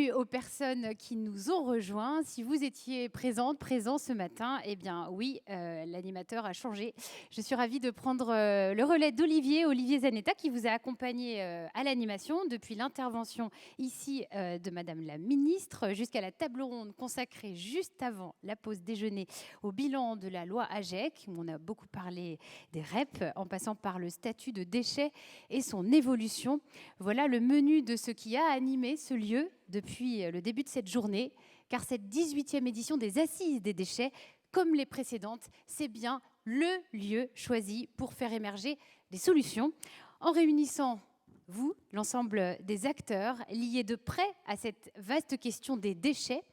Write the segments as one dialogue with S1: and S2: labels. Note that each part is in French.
S1: bienvenue aux personnes qui nous ont rejoints. Si vous étiez présents ce matin, eh bien oui, l'animateur a changé. Je suis ravie de prendre le relais Olivier Zanetta, qui vous a accompagné à l'animation depuis l'intervention ici de Madame la Ministre jusqu'à la table ronde consacrée juste avant la pause déjeuner au bilan de la loi AGEC, où on a beaucoup parlé des REP, en passant par le statut de déchet et son évolution. Voilà le menu de ce qui a animé ce lieu depuis le début de cette journée, car cette 18e édition des Assises des déchets, comme les précédentes, c'est bien le lieu choisi pour faire émerger des solutions, en réunissant vous, l'ensemble des acteurs liés de près à cette vaste question des déchets,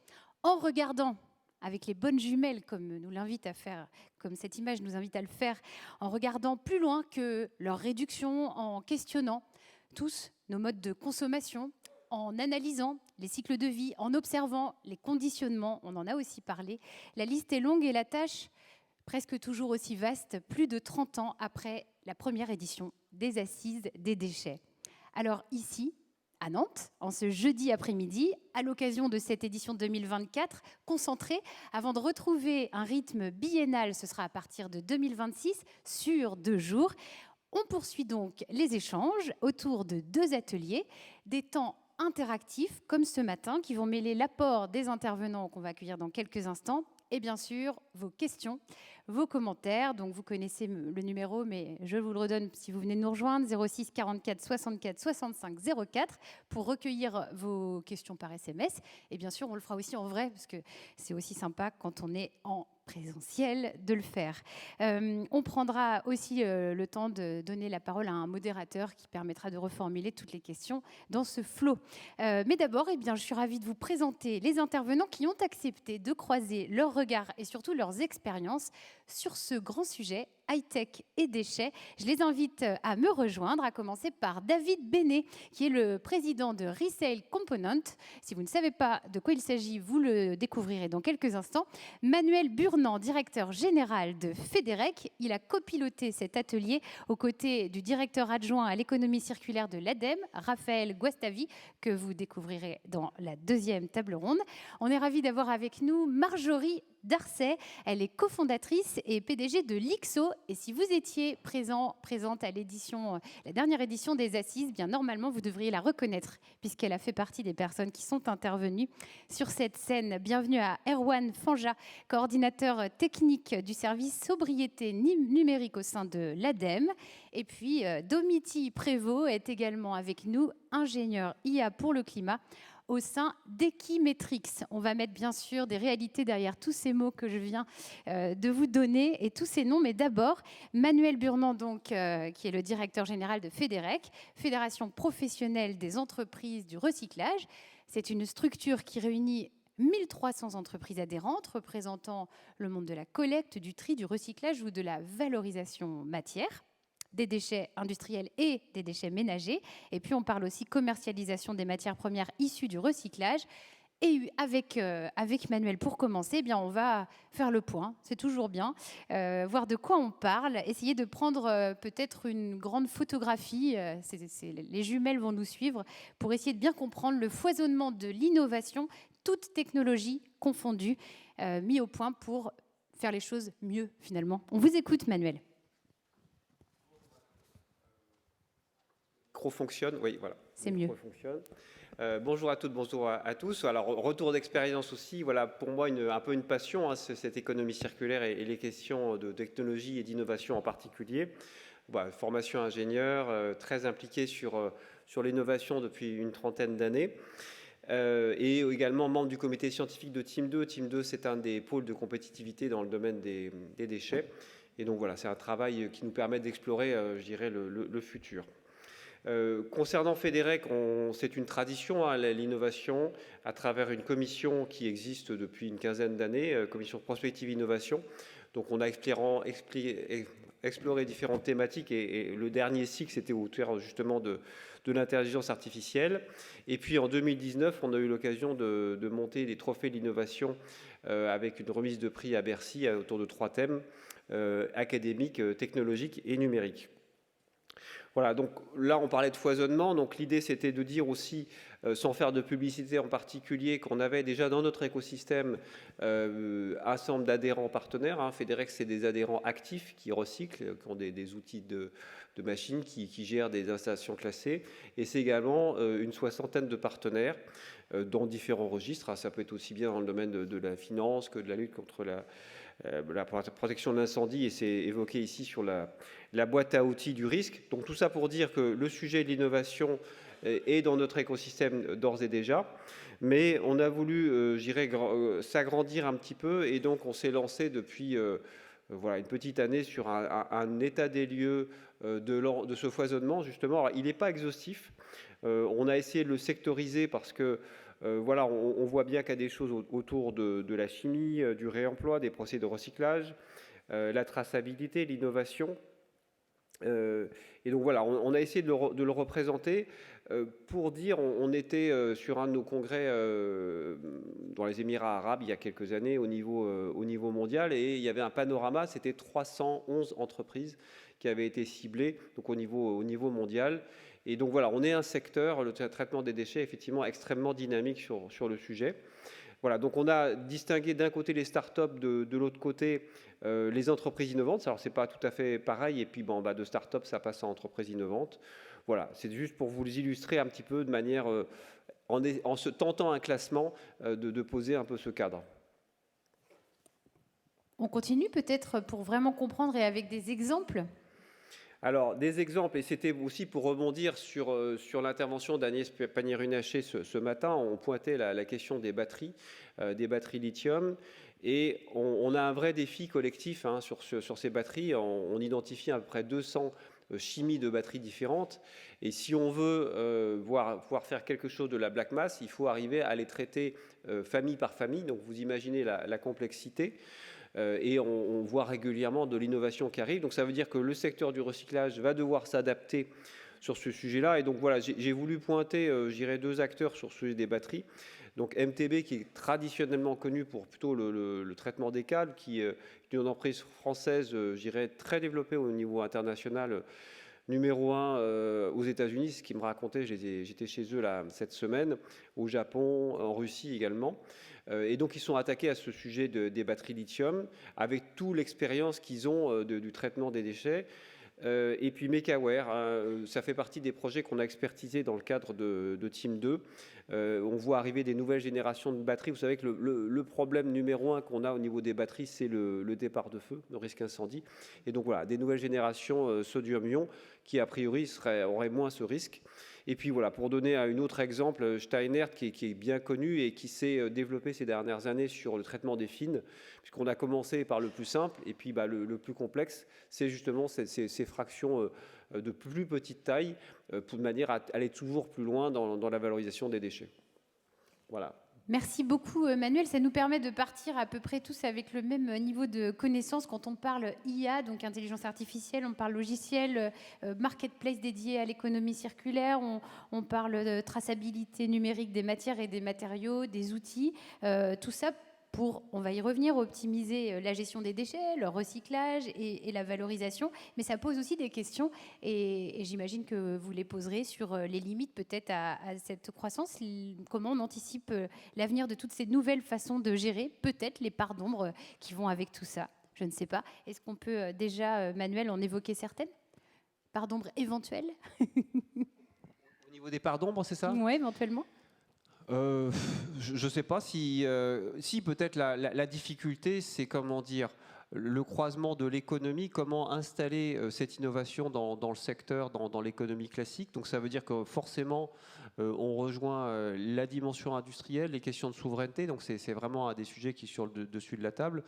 S1: en regardant avec les bonnes jumelles, comme nous l'invite à faire, comme cette image nous invite à le faire, en regardant plus loin que leur réduction, en questionnant tous nos modes de consommation, en analysant les cycles de vie, en observant les conditionnements, on en a aussi parlé. La liste est longue et la tâche presque toujours aussi vaste, plus de 30 ans après la première édition des Assises des déchets. Alors ici, à Nantes, en ce jeudi après-midi, à l'occasion de cette édition 2024, concentrée, avant de retrouver un rythme biennal, ce sera à partir de 2026, sur 2 jours. On poursuit donc les échanges autour de 2 ateliers, des temps interactifs comme ce matin qui vont mêler l'apport des intervenants qu'on va accueillir dans quelques instants et bien sûr vos questions, vos commentaires. Donc vous connaissez le numéro, mais je vous le redonne si vous venez de nous rejoindre, 06 44 64 65 04 pour recueillir vos questions par SMS. Et bien sûr, on le fera aussi en vrai parce que c'est aussi sympa quand on est en présentiel de le faire. On prendra aussi le temps de donner la parole à un modérateur qui permettra de reformuler toutes les questions dans ce flot. Mais d'abord, eh bien, je suis ravie de vous présenter les intervenants qui ont accepté de croiser leurs regards et surtout leurs expériences sur ce grand sujet high-tech et déchets. Je les invite à me rejoindre, à commencer par David Bénet, qui est le président de Resale Component. Si vous ne savez pas de quoi il s'agit, vous le découvrirez dans quelques instants. Manuel Burnand, directeur général de Federec. Il a copiloté cet atelier aux côtés du directeur adjoint à l'économie circulaire de l'ADEME, Raphaël Guastavi, que vous découvrirez dans la deuxième table ronde. On est ravis d'avoir avec nous Marjorie Darcet. Elle est cofondatrice et PDG de l'IXO. Et si vous étiez présente à la dernière édition des Assises, bien normalement vous devriez la reconnaître puisqu'elle a fait partie des personnes qui sont intervenues sur cette scène. Bienvenue à Erwan Fanja, coordinateur technique du service sobriété numérique au sein de l'ADEME. Et puis Domiti Prévost est également avec nous, ingénieur IA pour le climat au sein d'Equimetrix. On va mettre bien sûr des réalités derrière tous ces mots que je viens de vous donner et tous ces noms. Mais d'abord, Manuel Burnand, donc, qui est le directeur général de Federec, Fédération professionnelle des entreprises du recyclage. C'est une structure qui réunit 1300 entreprises adhérentes représentant le monde de la collecte, du tri, du recyclage ou de la valorisation matière, des déchets industriels et des déchets ménagers. Et puis on parle aussi commercialisation des matières premières issues du recyclage. Et avec Manuel, pour commencer, eh bien, on va faire le point, c'est toujours bien, voir de quoi on parle, essayer de prendre peut-être une grande photographie, les jumelles vont nous suivre, pour essayer de bien comprendre le foisonnement de l'innovation, toute technologie confondue, mis au point pour faire les choses mieux finalement. On vous écoute, Manuel.
S2: Micro fonctionne, oui, voilà.
S1: C'est mieux.
S2: Bonjour à toutes, bonjour à tous. Alors, retour d'expérience aussi, voilà, pour moi, un peu une passion, hein, cette économie circulaire et les questions de technologie et d'innovation en particulier. Voilà, formation ingénieur, très impliqué sur l'innovation depuis une trentaine d'années. Et également membre du comité scientifique de Team 2. Team 2, c'est un des pôles de compétitivité dans le domaine des déchets. Et donc voilà, c'est un travail qui nous permet d'explorer, je dirais, le futur. Concernant Federec, c'est une tradition, hein, l'innovation, à travers une commission qui existe depuis une quinzaine d'années, commission prospective innovation. Donc on a exploré différentes thématiques et le dernier cycle, c'était autour justement de l'intelligence artificielle. Et puis en 2019, on a eu l'occasion de monter des trophées de l'innovation avec une remise de prix à Bercy autour de 3 thèmes, académiques, technologiques et numériques. Voilà, donc là on parlait de foisonnement, donc l'idée c'était de dire aussi, sans faire de publicité en particulier, qu'on avait déjà dans notre écosystème un certain nombre d'adhérents partenaires. Federex, c'est des adhérents actifs qui recyclent, qui ont des outils de machines, qui gèrent des installations classées, et c'est également une soixantaine de partenaires dans différents registres. Ça peut être aussi bien dans le domaine de la finance que de la lutte contre la protection de l'incendie, et c'est évoqué ici sur la boîte à outils du risque. Donc tout ça pour dire que le sujet de l'innovation est dans notre écosystème d'ores et déjà, mais on a voulu, s'agrandir un petit peu, et donc on s'est lancé depuis voilà, une petite année sur un état des lieux de ce foisonnement, justement. Alors, il n'est pas exhaustif. On a essayé de le sectoriser parce que voilà, on voit bien qu'il y a des choses autour de la chimie, du réemploi, des procédés de recyclage, la traçabilité, l'innovation. Et donc voilà, on a essayé de le représenter pour dire, on était sur un de nos congrès dans les Émirats arabes il y a quelques années au niveau mondial, et il y avait un panorama, c'était 311 entreprises qui avaient été ciblées donc au niveau mondial. Et donc voilà, on est un secteur, le traitement des déchets, effectivement extrêmement dynamique sur le sujet. Voilà, donc on a distingué d'un côté les startups, de l'autre côté les entreprises innovantes. Alors c'est pas tout à fait pareil, et puis de start-up ça passe à entreprises innovantes. Voilà, c'est juste pour vous illustrer un petit peu de manière, en se tentant un classement, de poser un peu ce cadre.
S1: On continue peut-être pour vraiment comprendre et avec des exemples.
S2: Alors, des exemples, et c'était aussi pour rebondir sur l'intervention d'Agnès Pannier-Runacher ce matin. On pointait la question des batteries lithium, et on a un vrai défi collectif sur ces batteries. On identifie à peu près 200 chimies de batteries différentes, et si on veut pouvoir faire quelque chose de la black mass, il faut arriver à les traiter famille par famille. Donc vous imaginez la complexité. Et on voit régulièrement de l'innovation qui arrive. Donc ça veut dire que le secteur du recyclage va devoir s'adapter sur ce sujet-là. Et donc voilà, j'ai voulu pointer, deux acteurs sur ce sujet des batteries. Donc MTB, qui est traditionnellement connu pour plutôt le traitement des câbles, qui est une entreprise française, très développée au niveau international, numéro 1 aux États-Unis, ce qu'ils me racontaient. J'étais chez eux là, cette semaine, au Japon, en Russie également. Et donc, ils sont attaqués à ce sujet des batteries lithium, avec toute l'expérience qu'ils ont du traitement des déchets. Et puis Mekaware, ça fait partie des projets qu'on a expertisés dans le cadre de Team 2. On voit arriver des nouvelles générations de batteries. Vous savez que le problème numéro 1 qu'on a au niveau des batteries, c'est le départ de feu, le risque incendie. Et donc voilà, des nouvelles générations sodium-ion qui a priori auraient moins ce risque. Et puis voilà, pour donner un autre exemple, Steinert, qui est bien connu et qui s'est développé ces dernières années sur le traitement des fines, puisqu'on a commencé par le plus simple, et puis le plus complexe, c'est justement ces fractions de plus petite taille, de manière à aller toujours plus loin dans la valorisation des déchets. Voilà.
S1: Merci beaucoup Manuel, ça nous permet de partir à peu près tous avec le même niveau de connaissance quand on parle IA, donc intelligence artificielle, on parle logiciel, marketplace dédié à l'économie circulaire, on parle de traçabilité numérique des matières et des matériaux, des outils, tout ça pour, on va y revenir, optimiser la gestion des déchets, leur recyclage et la valorisation. Mais ça pose aussi des questions, et j'imagine que vous les poserez sur les limites peut-être à cette croissance. Comment on anticipe l'avenir de toutes ces nouvelles façons de gérer, peut-être les parts d'ombre qui vont avec tout ça. Je ne sais pas. Est-ce qu'on peut déjà, Manuel, en évoquer certaines parts d'ombre éventuelles?
S3: Au niveau des parts d'ombre, c'est ça?
S1: Oui, éventuellement.
S3: Je ne sais pas si peut-être la difficulté, c'est comment dire, le croisement de l'économie, comment installer cette innovation dans le secteur, dans l'économie classique. Donc ça veut dire que forcément, on rejoint la dimension industrielle, les questions de souveraineté. Donc c'est vraiment un des sujets qui est sur le dessus de la table.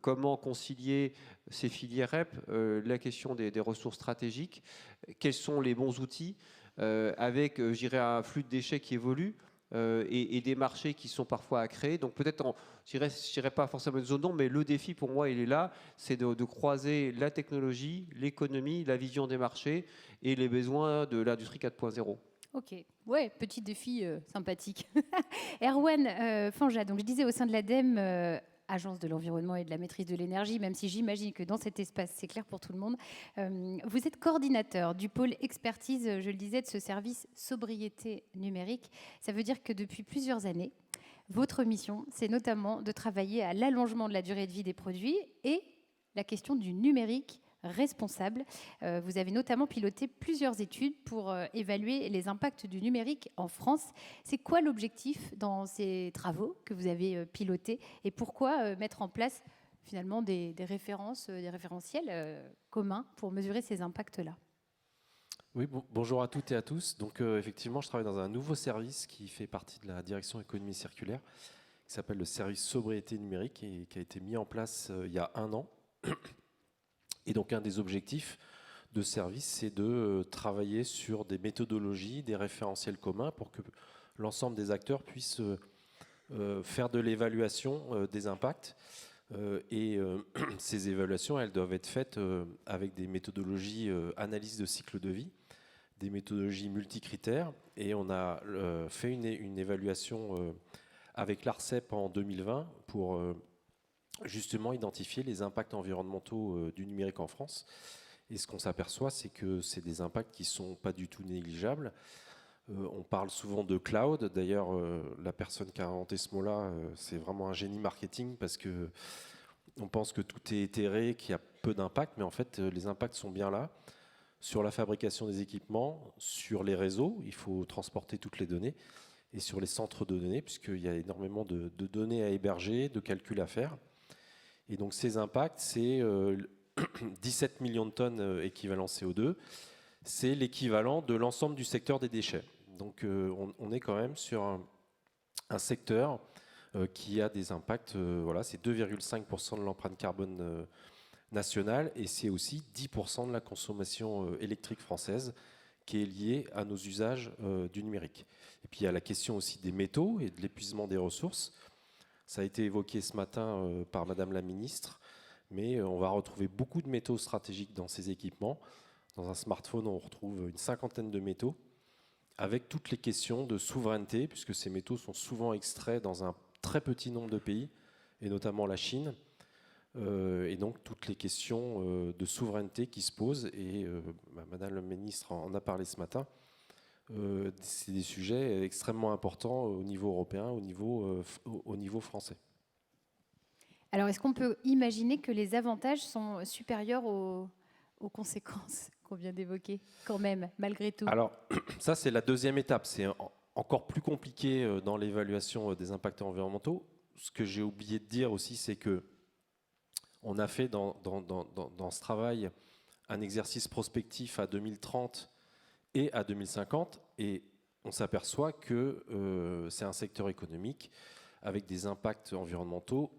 S3: Comment concilier ces filières REP, la question des ressources stratégiques, quels sont les bons outils, avec, je dirais, un flux de déchets qui évolue. Et des marchés qui sont parfois à créer. Donc peut-être, je dirais pas forcément une zone d'ombre, mais le défi pour moi, il est là, c'est de croiser la technologie, l'économie, la vision des marchés et les besoins de l'industrie 4.0.
S1: Ok, ouais, petit défi sympathique. Erwan Fanja, donc je disais au sein de l'ADEME, agence de l'environnement et de la maîtrise de l'énergie, même si j'imagine que dans cet espace, c'est clair pour tout le monde. Vous êtes coordinateur du pôle expertise, je le disais, de ce service sobriété numérique. Ça veut dire que depuis plusieurs années, votre mission, c'est notamment de travailler à l'allongement de la durée de vie des produits et la question du numérique responsable. Vous avez notamment piloté plusieurs études pour évaluer les impacts du numérique en France. C'est quoi l'objectif dans ces travaux que vous avez pilotés et pourquoi mettre en place finalement des références, des référentiels communs pour mesurer ces impacts-là?
S4: Oui, bonjour à toutes et à tous. Donc effectivement, je travaille dans un nouveau service qui fait partie de la direction économie circulaire, qui s'appelle le service sobriété numérique et qui a été mis en place il y a 1 an. Et donc un des objectifs de ce service, c'est de travailler sur des méthodologies, des référentiels communs pour que l'ensemble des acteurs puissent faire de l'évaluation des impacts. Ces évaluations, elles doivent être faites avec des méthodologies analyse de cycle de vie, des méthodologies multicritères. Et on a fait une évaluation avec l'ARCEP en 2020 pour justement identifier les impacts environnementaux du numérique en France. Et ce qu'on s'aperçoit, c'est que c'est des impacts qui ne sont pas du tout négligeables. On parle souvent de cloud. D'ailleurs, la personne qui a inventé ce mot-là, c'est vraiment un génie marketing parce que on pense que tout est éthéré, qu'il y a peu d'impact, mais en fait, les impacts sont bien là. Sur la fabrication des équipements, sur les réseaux, il faut transporter toutes les données, et sur les centres de données, puisqu'il y a énormément de données à héberger, de calculs à faire. Et donc ces impacts, c'est 17 millions de tonnes équivalent CO2. C'est l'équivalent de l'ensemble du secteur des déchets. Donc on est quand même sur un secteur qui a des impacts, voilà, c'est 2,5% de l'empreinte carbone nationale et c'est aussi 10% de la consommation électrique française qui est liée à nos usages du numérique. Et puis il y a la question aussi des métaux et de l'épuisement des ressources. Ça a été évoqué ce matin par Madame la Ministre, mais on va retrouver beaucoup de métaux stratégiques dans ces équipements. Dans un smartphone, on retrouve une 50aine de métaux, avec toutes les questions de souveraineté, puisque ces métaux sont souvent extraits dans un très petit nombre de pays, et notamment la Chine. Et donc toutes les questions de souveraineté qui se posent, et Madame la Ministre en a parlé ce matin. C'est des sujets extrêmement importants au niveau européen, au niveau français.
S1: Alors, est-ce qu'on peut imaginer que les avantages sont supérieurs aux conséquences qu'on vient d'évoquer, quand même, malgré tout?
S4: Alors, ça, c'est la deuxième étape. C'est encore plus compliqué dans l'évaluation des impacts environnementaux. Ce que j'ai oublié de dire aussi, c'est que on a fait dans ce travail un exercice prospectif à 2030 et à 2050, et on s'aperçoit que c'est un secteur économique avec des impacts environnementaux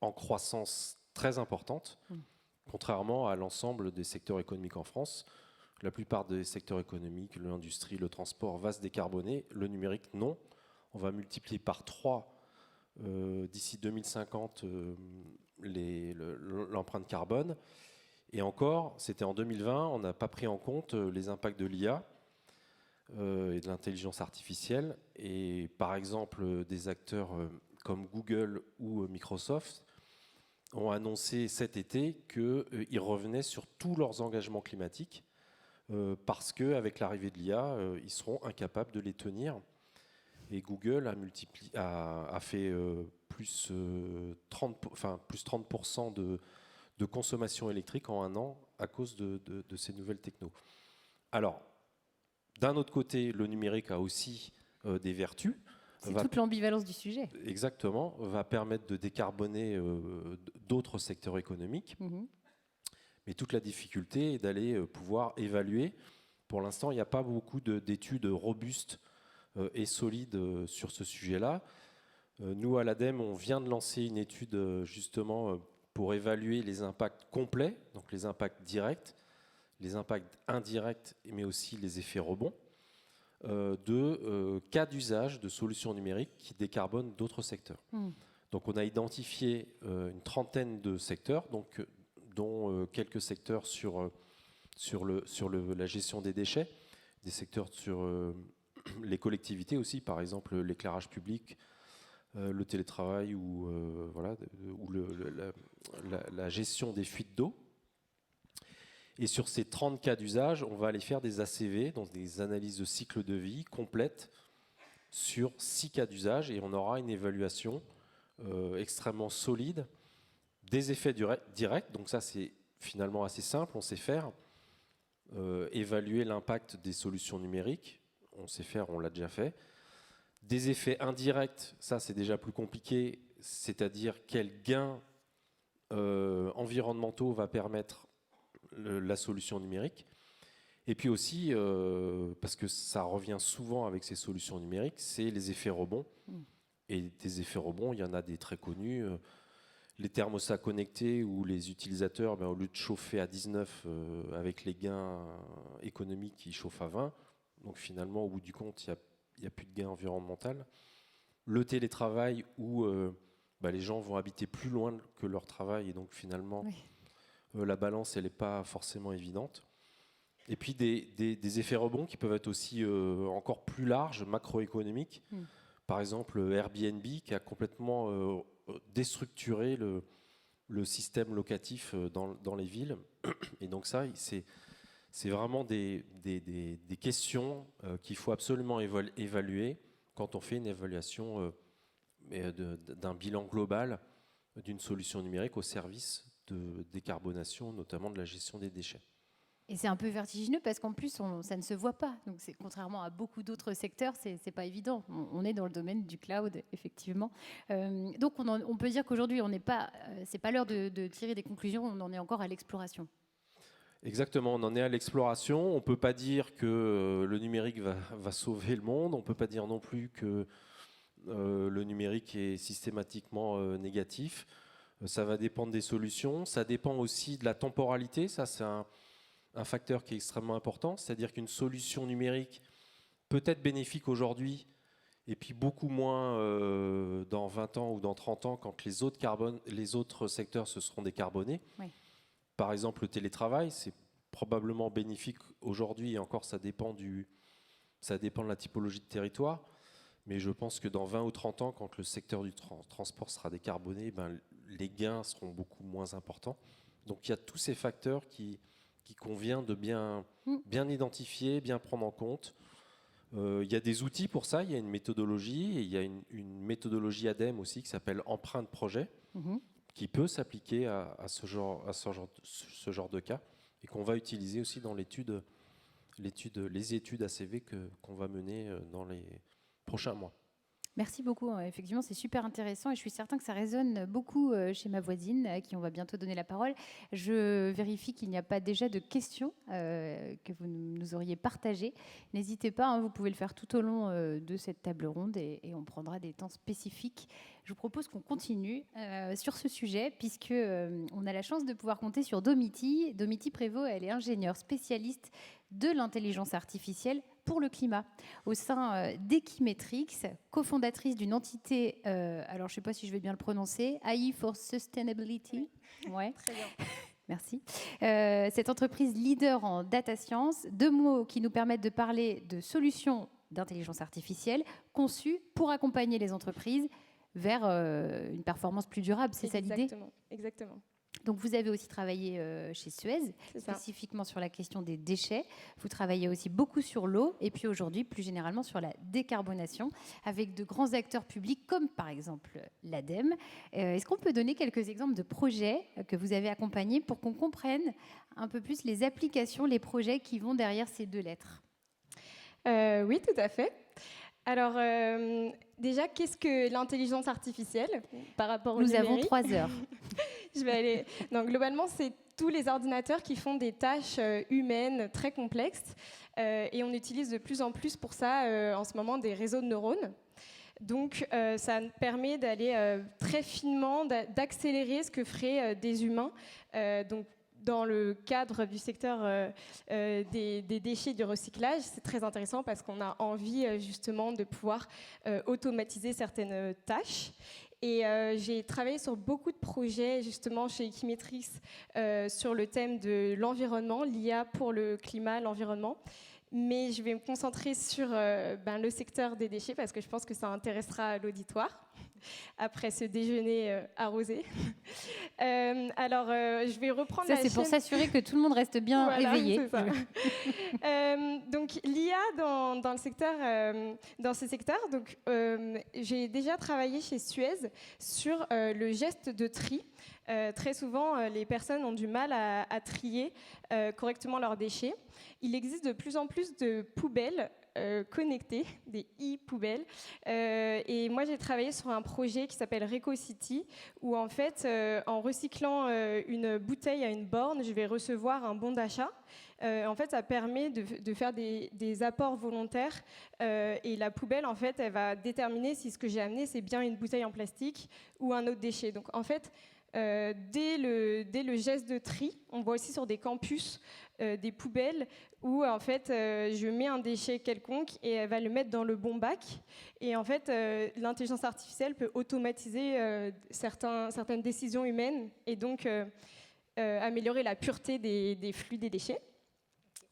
S4: en croissance très importante, contrairement à l'ensemble des secteurs économiques en France. La plupart des secteurs économiques, l'industrie, le transport, va se décarboner. Le numérique, non. On va multiplier par 3 d'ici 2050 l'empreinte carbone. Et encore, c'était en 2020, on n'a pas pris en compte les impacts de l'IA et de l'intelligence artificielle. Et par exemple, des acteurs comme Google ou Microsoft ont annoncé cet été qu'ils revenaient sur tous leurs engagements climatiques parce qu'avec l'arrivée de l'IA, ils seront incapables de les tenir. Et Google a fait plus 30% de consommation électrique en 1 an à cause de ces nouvelles technos. Alors, d'un autre côté, le numérique a aussi des vertus.
S1: C'est toute l'ambivalence du sujet.
S4: Exactement, va permettre de décarboner d'autres secteurs économiques. Mais toute la difficulté est d'aller pouvoir évaluer. Pour l'instant, il n'y a pas beaucoup d'études robustes et solides sur ce sujet-là. Nous, à l'ADEME, on vient de lancer une étude justement pour évaluer les impacts complets, donc les impacts directs, les impacts indirects, mais aussi les effets rebonds, de cas d'usage de solutions numériques qui décarbonent d'autres secteurs. Donc on a identifié une trentaine de secteurs, dont quelques secteurs sur la gestion des déchets, des secteurs sur les collectivités aussi, par exemple l'éclairage public, le télétravail ou, voilà, ou la gestion des fuites d'eau. Et sur ces 30 cas d'usage, on va aller faire des ACV, donc des analyses de cycle de vie complètes sur 6 cas d'usage, et on aura une évaluation extrêmement solide des effets directs. Donc ça, c'est finalement assez simple, on sait faire. Évaluer l'impact des solutions numériques, on sait faire, on l'a déjà fait. Des effets indirects, ça c'est déjà plus compliqué, c'est-à-dire quels gains environnementaux va permettre la solution numérique. Et puis aussi, parce que ça revient souvent avec ces solutions numériques, c'est les effets rebonds. Et des effets rebonds, il y en a des très connus. Les thermostats connectés où les utilisateurs, au lieu de chauffer à 19 avec les gains économiques, ils chauffent à 20. Donc finalement, au bout du compte, il n'y a plus de gain environnemental. Le télétravail où les gens vont habiter plus loin que leur travail et donc finalement, la balance, elle n'est pas forcément évidente. Et puis des effets rebonds qui peuvent être aussi encore plus larges, macroéconomiques. Par exemple, Airbnb qui a complètement déstructuré le système locatif dans les villes. Et donc ça, c'est vraiment des questions qu'il faut absolument évaluer quand on fait une évaluation d'un bilan global d'une solution numérique au service de décarbonation, notamment de la gestion des déchets.
S1: Et c'est un peu vertigineux parce qu'en plus, ça ne se voit pas. Donc, contrairement à beaucoup d'autres secteurs, c'est pas évident. On est dans le domaine du cloud, effectivement. Donc, on peut dire qu'aujourd'hui, c'est pas l'heure de tirer des conclusions. On en est encore à l'exploration.
S4: Exactement, on en est à l'exploration. On ne peut pas dire que le numérique va sauver le monde. On ne peut pas dire non plus que le numérique est systématiquement négatif. Ça va dépendre des solutions. Ça dépend aussi de la temporalité. Ça, c'est un facteur qui est extrêmement important. C'est-à-dire qu'une solution numérique peut être bénéfique aujourd'hui et puis beaucoup moins dans 20 ans ou dans 30 ans quand les autres secteurs se seront décarbonés. Oui. Par exemple, le télétravail, c'est probablement bénéfique aujourd'hui et encore ça dépend de la typologie de territoire. Mais je pense que dans 20 ou 30 ans, quand le secteur du transport sera décarboné, les gains seront beaucoup moins importants. Donc il y a tous ces facteurs qui convient de bien identifier, bien prendre en compte. Il y a des outils pour ça, il y a une méthodologie, et il y a une méthodologie ADEME aussi qui s'appelle empreinte projet, qui peut s'appliquer à ce genre de cas, et qu'on va utiliser aussi dans les études ACV qu'on va mener dans les prochains mois.
S1: Merci beaucoup. Effectivement, c'est super intéressant et je suis certain que ça résonne beaucoup chez ma voisine à qui on va bientôt donner la parole. Je vérifie qu'il n'y a pas déjà de questions que vous nous auriez partagées. N'hésitez pas, vous pouvez le faire tout au long de cette table ronde et on prendra des temps spécifiques. Je vous propose qu'on continue sur ce sujet puisque on a la chance de pouvoir compter sur Domiti. Domiti Prévost, elle est ingénieure spécialiste de l'intelligence artificielle pour le climat au sein d'Equimetrix, cofondatrice d'une entité, alors je ne sais pas si je vais bien le prononcer, AI for Sustainability.
S5: Oui.
S1: Ouais.
S5: Très bien.
S1: Merci. Cette entreprise leader en data science, 2 mots qui nous permettent de parler de solutions d'intelligence artificielle conçues pour accompagner les entreprises vers une performance plus durable. C'est ça l'idée ?
S5: Exactement.
S1: Donc, vous avez aussi travaillé chez Suez, spécifiquement sur la question des déchets. Vous travaillez aussi beaucoup sur l'eau et puis aujourd'hui, plus généralement, sur la décarbonation avec de grands acteurs publics comme, par exemple, l'ADEME. Est-ce qu'on peut donner quelques exemples de projets que vous avez accompagnés pour qu'on comprenne un peu plus les applications, les projets qui vont derrière ces 2 lettres ?
S5: Oui, tout à fait. Alors, déjà, qu'est-ce que l'intelligence artificielle par rapport au numérique ?
S1: Nous avons 3 heures.
S5: Je vais aller. Donc, globalement, c'est tous les ordinateurs qui font des tâches humaines très complexes. Et on utilise de plus en plus pour ça, en ce moment, des réseaux de neurones. Donc, ça permet d'aller très finement, d'accélérer ce que feraient des humains. Donc, dans le cadre du secteur des déchets du recyclage, c'est très intéressant parce qu'on a envie justement de pouvoir automatiser certaines tâches. Et j'ai travaillé sur beaucoup de projets justement chez Equimetrix sur le thème de l'environnement, l'IA pour le climat, l'environnement. Mais je vais me concentrer sur le secteur des déchets parce que je pense que ça intéressera l'auditoire. après ce déjeuner arrosé. Je vais reprendre
S1: Ça,
S5: la
S1: c'est pour
S5: chaîne.
S1: s'assurer que tout le monde reste bien
S5: Voilà,
S1: éveillé.
S5: c'est ça. Donc l'IA dans ce secteur, donc, j'ai déjà travaillé chez Suez sur le geste de tri. Très souvent, les personnes ont du mal à trier correctement leurs déchets. Il existe de plus en plus de poubelles connectées, des e-poubelles. Et moi, j'ai travaillé sur un projet qui s'appelle RecoCity, où en fait, en recyclant une bouteille à une borne, je vais recevoir un bon d'achat. En fait, ça permet de faire des apports volontaires et la poubelle, en fait, elle va déterminer si ce que j'ai amené, c'est bien une bouteille en plastique ou un autre déchet. Donc, en fait, dès le geste de tri, on voit aussi sur des campus des poubelles où en fait je mets un déchet quelconque et elle va le mettre dans le bon bac. Et en fait, l'intelligence artificielle peut automatiser certaines décisions humaines et donc améliorer la pureté des flux des déchets.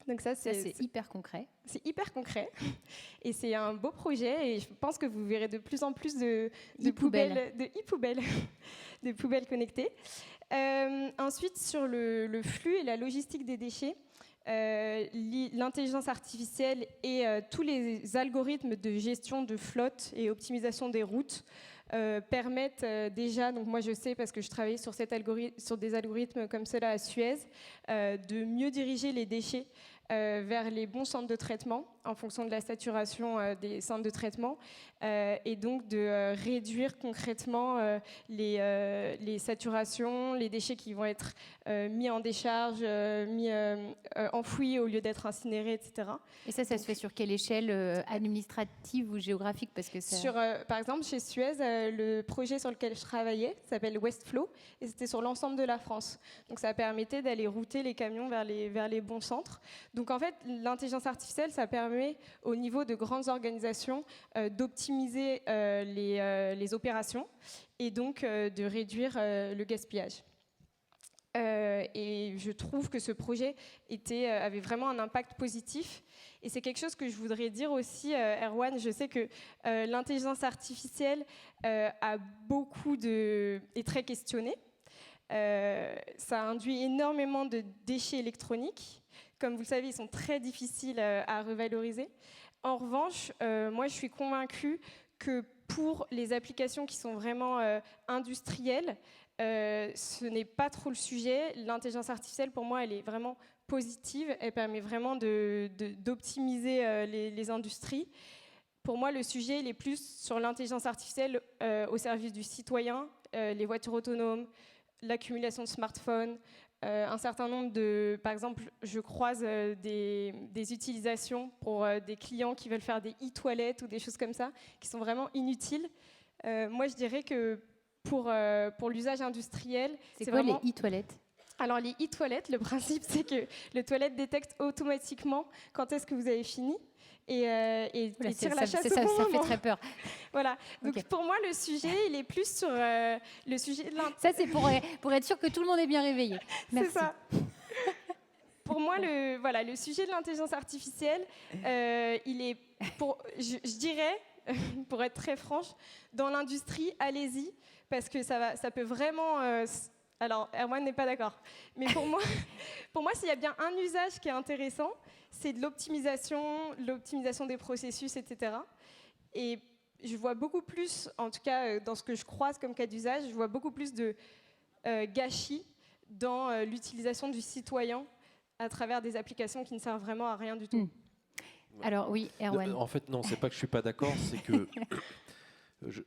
S5: Donc ça,
S1: C'est hyper concret.
S5: C'est hyper concret et c'est un beau projet et je pense que vous verrez de plus en plus de
S1: E-poubelles.
S5: e-poubelles, de poubelles connectées. Ensuite, sur le flux et la logistique des déchets, l'intelligence artificielle et tous les algorithmes de gestion de flotte et optimisation des routes permettent déjà, donc moi je sais parce que je travaille sur des algorithmes comme cela à Suez, de mieux diriger les déchets vers les bons centres de traitement en fonction de la saturation des centres de traitement et donc de réduire concrètement les saturations, les déchets qui vont être mis en décharge, enfouis au lieu d'être incinérés, etc.
S1: Et ça se fait sur quelle échelle administrative ou géographique parce que
S5: Par exemple, chez Suez, le projet sur lequel je travaillais s'appelle Westflow et c'était sur l'ensemble de la France. Donc ça permettait d'aller router les camions vers les bons centres. Donc en fait, l'intelligence artificielle, ça permet au niveau de grandes organisations d'optimiser les opérations et donc de réduire le gaspillage. Et je trouve que ce projet avait vraiment un impact positif. Et c'est quelque chose que je voudrais dire aussi, Erwan. Je sais que l'intelligence artificielle est très questionnée. Ça induit énormément de déchets électroniques. Comme vous le savez, ils sont très difficiles à revaloriser. En revanche, moi, je suis convaincue que pour les applications qui sont vraiment industrielles, ce n'est pas trop le sujet. L'intelligence artificielle, pour moi, elle est vraiment positive. Elle permet vraiment d'optimiser les industries. Pour moi, le sujet, il est plus sur l'intelligence artificielle au service du citoyen, les voitures autonomes, l'accumulation de smartphones, un certain nombre par exemple, je croise des utilisations pour des clients qui veulent faire des e-toilettes ou des choses comme ça, qui sont vraiment inutiles. Moi, je dirais que pour l'usage industriel,
S1: c'est quoi
S5: vraiment...
S1: les e-toilettes?
S5: Alors, les e-toilettes, le principe, c'est que le toilette détecte automatiquement quand est-ce que vous avez fini et tire la chasse au bon moment.
S1: Ça fait très peur.
S5: Voilà. Donc,
S1: Okay.
S5: pour moi, le sujet, il est plus sur le sujet de
S1: Ça, c'est pour être sûr que tout le monde est bien réveillé. Merci.
S5: C'est ça. Pour moi, le sujet de l'intelligence artificielle, il est, je dirais, pour être très franche, dans l'industrie, allez-y, parce que ça peut vraiment... alors, Erwan n'est pas d'accord. Mais pour moi, s'il y a bien un usage qui est intéressant, c'est de l'optimisation des processus, etc. Et je vois beaucoup plus, en tout cas dans ce que je croise comme cas d'usage, je vois beaucoup plus de gâchis dans l'utilisation du citoyen à travers des applications qui ne servent vraiment à rien du tout.
S1: Alors oui, Erwan.
S4: En fait, non, c'est pas que je suis pas d'accord, c'est que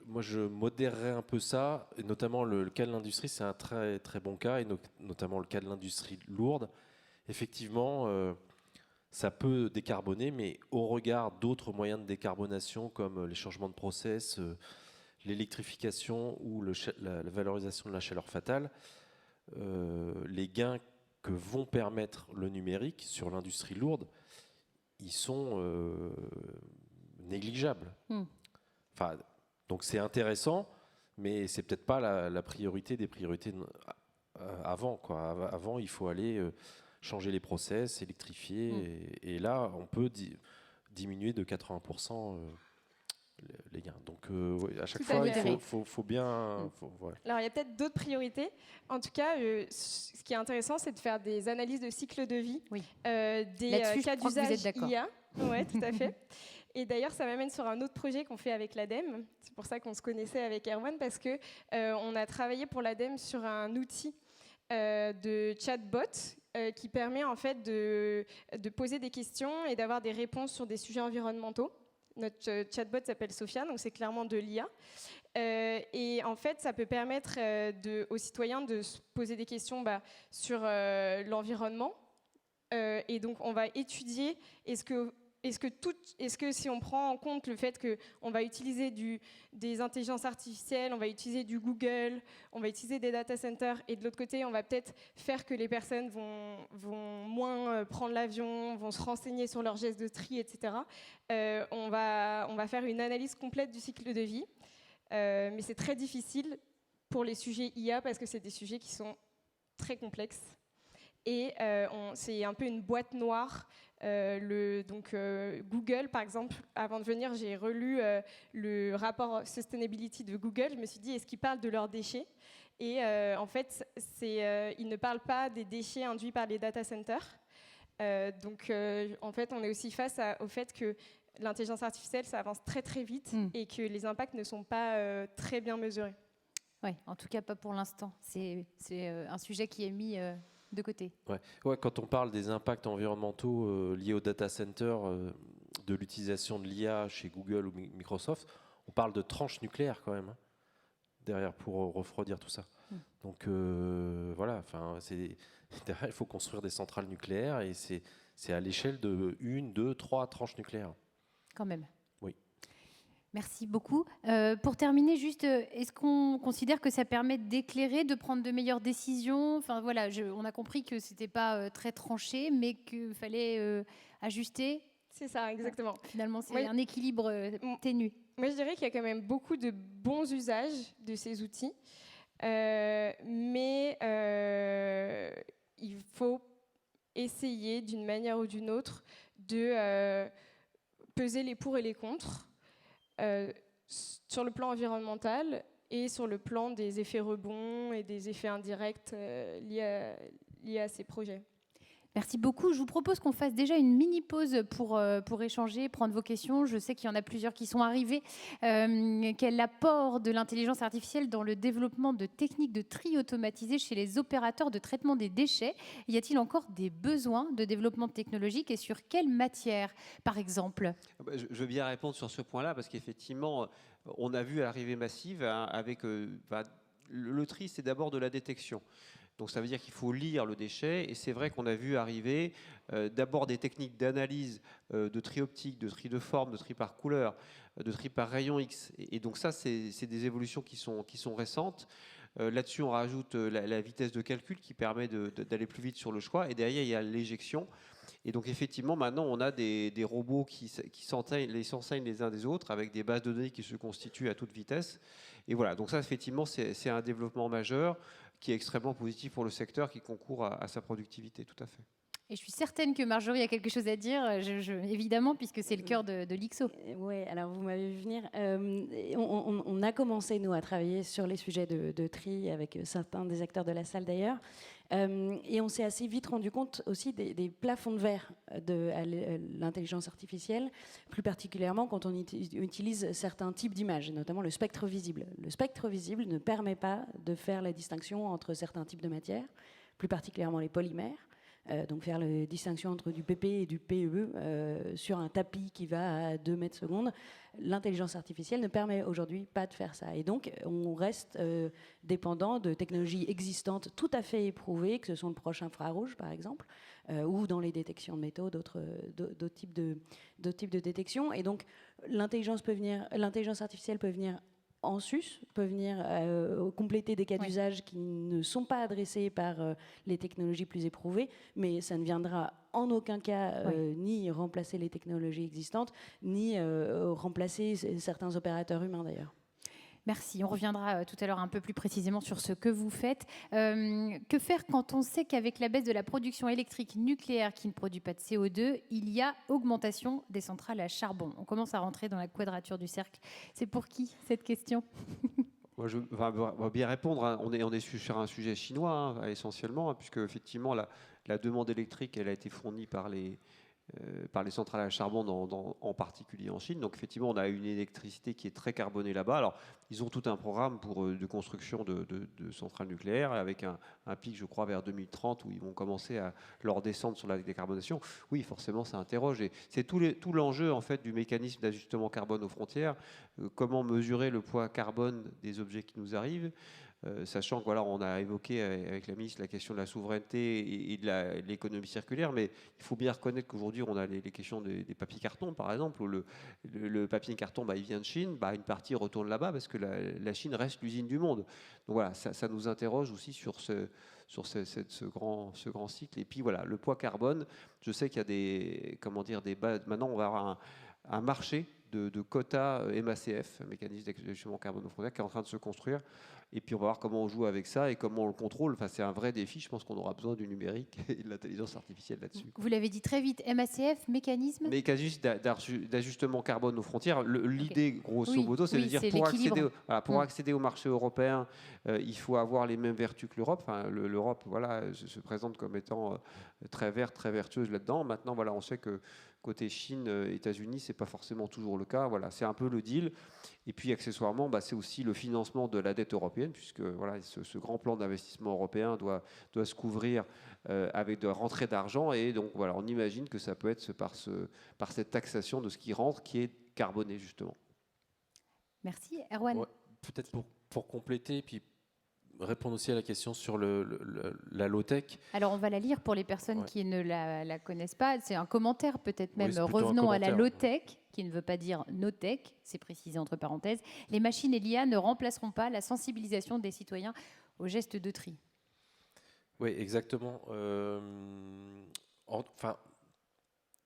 S4: moi je modérerais un peu ça, et notamment le cas de l'industrie, c'est un très très bon cas, et notamment le cas de l'industrie lourde. Effectivement, ça peut décarboner, mais au regard d'autres moyens de décarbonation comme les changements de process, l'électrification ou la valorisation de la chaleur fatale, les gains que vont permettre le numérique sur l'industrie lourde, ils sont négligeables. Enfin, donc c'est intéressant, mais c'est peut-être pas la priorité des priorités avant, quoi. Avant, il faut aller changer les process, électrifier, et là, on peut diminuer de 80% les gains. Donc ouais, à chaque
S5: Tout à
S4: fois,
S5: fait.
S4: faut bien... ouais.
S5: Alors, il y a peut-être d'autres priorités. En tout cas, ce qui est intéressant, c'est de faire des analyses de cycle de vie,
S1: Oui.
S5: des
S1: Là-dessus, je
S5: cas
S1: crois que vous
S5: d'usage
S1: êtes d'accord.
S5: IA. Oui, tout à fait. Et d'ailleurs, ça m'amène sur un autre projet qu'on fait avec l'ADEME. C'est pour ça qu'on se connaissait avec Erwan, parce que on a travaillé pour l'ADEME sur un outil de chatbot qui permet en fait de poser des questions et d'avoir des réponses sur des sujets environnementaux. Notre chatbot s'appelle Sophia, donc c'est clairement de l'IA. Et en fait, ça peut permettre aux citoyens de se poser des questions sur l'environnement. Et donc, on va étudier est-ce que si on prend en compte le fait qu'on va utiliser des intelligences artificielles, on va utiliser du Google, on va utiliser des data centers, et de l'autre côté, on va peut-être faire que les personnes vont moins prendre l'avion, vont se renseigner sur leurs gestes de tri, etc. On va faire une analyse complète du cycle de vie. Mais c'est très difficile pour les sujets IA parce que c'est des sujets qui sont très complexes. Et c'est un peu une boîte noire. Google, par exemple, avant de venir, j'ai relu le rapport Sustainability de Google. Je me suis dit, est-ce qu'ils parlent de leurs déchets ? Et en fait, ils ne parlent pas des déchets induits par les data centers. En fait, on est aussi face au fait que l'intelligence artificielle, ça avance très très vite et que les impacts ne sont pas très bien mesurés.
S1: Oui, en tout cas pas pour l'instant. C'est un sujet qui est mis de côté.
S4: Ouais, quand on parle des impacts environnementaux liés au data center, de l'utilisation de l'IA chez Google ou Microsoft, on parle de tranches nucléaires quand même, hein, derrière pour refroidir tout ça. Donc voilà, derrière il faut construire des centrales nucléaires et c'est à l'échelle de 1, 2, 3 tranches nucléaires.
S1: Quand même.
S4: Oui.
S1: Merci beaucoup. Pour terminer, juste, est-ce qu'on considère que ça permet d'éclairer, de prendre de meilleures décisions ? Enfin voilà, on a compris que c'était pas très tranché, mais qu'il fallait ajuster.
S5: C'est ça, exactement.
S1: Finalement, c'est un équilibre ténu.
S5: Moi, je dirais qu'il y a quand même beaucoup de bons usages de ces outils, mais il faut essayer d'une manière ou d'une autre de peser les pour et les contre sur le plan environnemental et sur le plan des effets rebonds et des effets indirects liés à ces projets.
S1: Merci beaucoup. Je vous propose qu'on fasse déjà une mini-pause pour échanger, prendre vos questions. Je sais qu'il y en a plusieurs qui sont arrivées. Quel apport de l'intelligence artificielle dans le développement de techniques de tri automatisé chez les opérateurs de traitement des déchets ? Y a-t-il encore des besoins de développement technologique et sur quelle matière, par exemple ?
S3: Je veux bien répondre sur ce point-là parce qu'effectivement, on a vu à l'arrivée massive avec le tri, c'est d'abord de la détection. Donc ça veut dire qu'il faut lire le déchet et c'est vrai qu'on a vu arriver d'abord des techniques d'analyse de tri optique, de tri de forme, de tri par couleur, de tri par rayon X. Et donc ça, c'est des évolutions qui sont récentes. Là-dessus, on rajoute la vitesse de calcul qui permet d'aller plus vite sur le choix. Et derrière, il y a l'éjection. Et donc effectivement, maintenant, on a des robots qui s'enseignent les uns des autres avec des bases de données qui se constituent à toute vitesse. Et voilà, donc ça, effectivement, c'est un développement majeur qui est extrêmement positif pour le secteur, qui concourt à sa productivité, tout à fait.
S1: Et je suis certaine que Marjorie a quelque chose à dire, évidemment, puisque c'est le cœur de l'IXO.
S6: Oui, alors vous m'avez vu venir. On a commencé, nous, à travailler sur les sujets de tri avec certains des acteurs de la salle, d'ailleurs. Et on s'est assez vite rendu compte aussi des plafonds de verre de l'intelligence artificielle, plus particulièrement quand on utilise certains types d'images, notamment le spectre visible. Le spectre visible ne permet pas de faire la distinction entre certains types de matières, plus particulièrement les polymères. Donc faire la distinction entre du PP et du PE sur un tapis qui va à 2 mètres secondes. L'intelligence artificielle ne permet aujourd'hui pas de faire ça. Et donc, on reste dépendant de technologies existantes tout à fait éprouvées, que ce sont le proche infrarouge, par exemple, ou dans les détections de métaux, d'autres types de détections. Et donc, l'intelligence artificielle peut venir en sus, peut venir compléter des cas d'usage qui ne sont pas adressés par les technologies plus éprouvées, mais ça ne viendra en aucun cas ni remplacer les technologies existantes, ni remplacer certains opérateurs humains d'ailleurs.
S1: Merci. On reviendra tout à l'heure un peu plus précisément sur ce que vous faites. Que faire quand on sait qu'avec la baisse de la production électrique nucléaire qui ne produit pas de CO2, il y a augmentation des centrales à charbon? On commence à rentrer dans la quadrature du cercle. C'est pour qui cette question?
S3: Moi, je vais bien répondre, hein. On est sur un sujet chinois, hein, essentiellement, hein, puisque effectivement la demande électrique, elle a été fournie par les centrales à charbon, en particulier en Chine. Donc effectivement, on a une électricité qui est très carbonée là-bas. Alors, ils ont tout un programme de construction de centrales nucléaires, avec un pic, je crois, vers 2030, où ils vont commencer à leur descendre sur la décarbonation. Oui, forcément, ça interroge. Et c'est tout l'enjeu, en fait, du mécanisme d'ajustement carbone aux frontières. Comment mesurer le poids carbone des objets qui nous arrivent, sachant que voilà, on a évoqué avec la ministre la question de la souveraineté et de l'économie circulaire, mais il faut bien reconnaître qu'aujourd'hui on a les questions des papiers cartons, par exemple, où le papier carton, il vient de Chine, une partie retourne là-bas parce que la Chine reste l'usine du monde. Donc voilà, ça nous interroge aussi sur ce grand cycle. Et puis voilà, le poids carbone, je sais qu'il y a des bases. Maintenant, on va avoir un marché de quotas MACF, mécanisme d'ajustement carbone aux frontières, qui est en train de se construire. Et puis on va voir comment on joue avec ça et comment on le contrôle. Enfin, c'est un vrai défi. Je pense qu'on aura besoin du numérique et de l'intelligence artificielle là-dessus.
S1: Vous l'avez dit très vite, MACF, mécanisme
S3: d'ajustement carbone aux frontières. L'idée, grosso modo, c'est de dire pour accéder au marché européen, il faut avoir les mêmes vertus que l'Europe. Enfin, l'Europe, se présente comme étant très verte, très vertueuse là-dedans. Maintenant, on sait que côté Chine, États-Unis, c'est pas forcément toujours le cas. Voilà, c'est un peu le deal. Et puis accessoirement, c'est aussi le financement de la dette européenne, puisque ce grand plan d'investissement européen doit se couvrir avec de rentrées d'argent. Et donc on imagine que ça peut être par cette taxation de ce qui rentre, qui est carboné justement.
S1: Merci. Erwan.
S4: Ouais, peut-être pour compléter, puis répondre aussi à la question sur la low-tech.
S1: Alors, on va la lire pour les personnes qui ne la connaissent pas. C'est un commentaire, peut-être même.
S4: Revenons
S1: à la low-tech, qui ne veut pas dire no-tech, c'est précisé entre parenthèses. Les machines et l'IA ne remplaceront pas la sensibilisation des citoyens aux gestes de tri.
S4: Oui, exactement.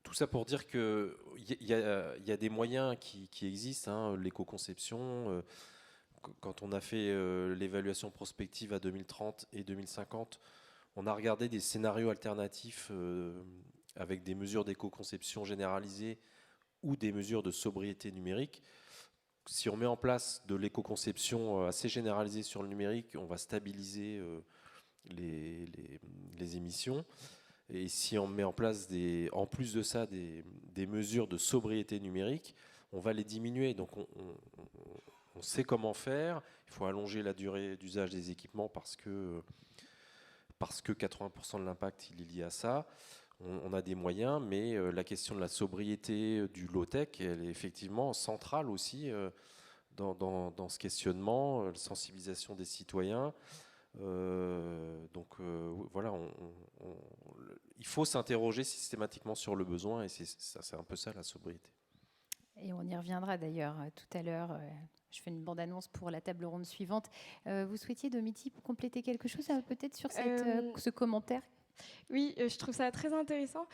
S4: Tout ça pour dire qu'il y a des moyens qui existent, hein, l'éco-conception. Quand on a fait l'évaluation prospective à 2030 et 2050, on a regardé des scénarios alternatifs avec des mesures d'éco-conception généralisées ou des mesures de sobriété numérique. Si on met en place de l'éco-conception assez généralisée sur le numérique, on va stabiliser les émissions. Et si on met en place, en plus de ça, des mesures de sobriété numérique, on va les diminuer. Donc on sait comment faire. Il faut allonger la durée d'usage des équipements parce que 80% de l'impact il est lié à ça. On a des moyens, mais la question de la sobriété du low-tech, elle est effectivement centrale aussi dans ce questionnement, la sensibilisation des citoyens. Il faut s'interroger systématiquement sur le besoin et c'est un peu ça la sobriété.
S1: Et on y reviendra d'ailleurs tout à l'heure. Je fais une bande-annonce pour la table ronde suivante. Vous souhaitiez, Domiti, compléter quelque chose peut-être sur ce commentaire?
S5: Oui, je trouve ça très intéressant.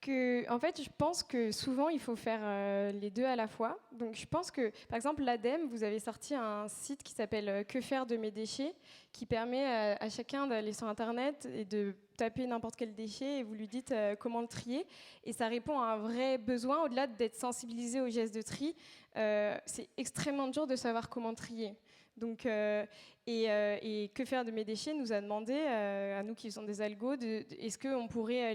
S5: En fait, je pense que souvent, il faut faire les deux à la fois. Donc, je pense que, par exemple, l'ADEME, vous avez sorti un site qui s'appelle « Que faire de mes déchets ?» qui permet à chacun d'aller sur Internet et de taper n'importe quel déchet et vous lui dites comment le trier. Et ça répond à un vrai besoin, au-delà d'être sensibilisé aux gestes de tri. C'est extrêmement dur de savoir comment trier. Donc, et Que faire de mes déchets nous a demandé, à nous qui faisons des algos, est-ce qu'on pourrait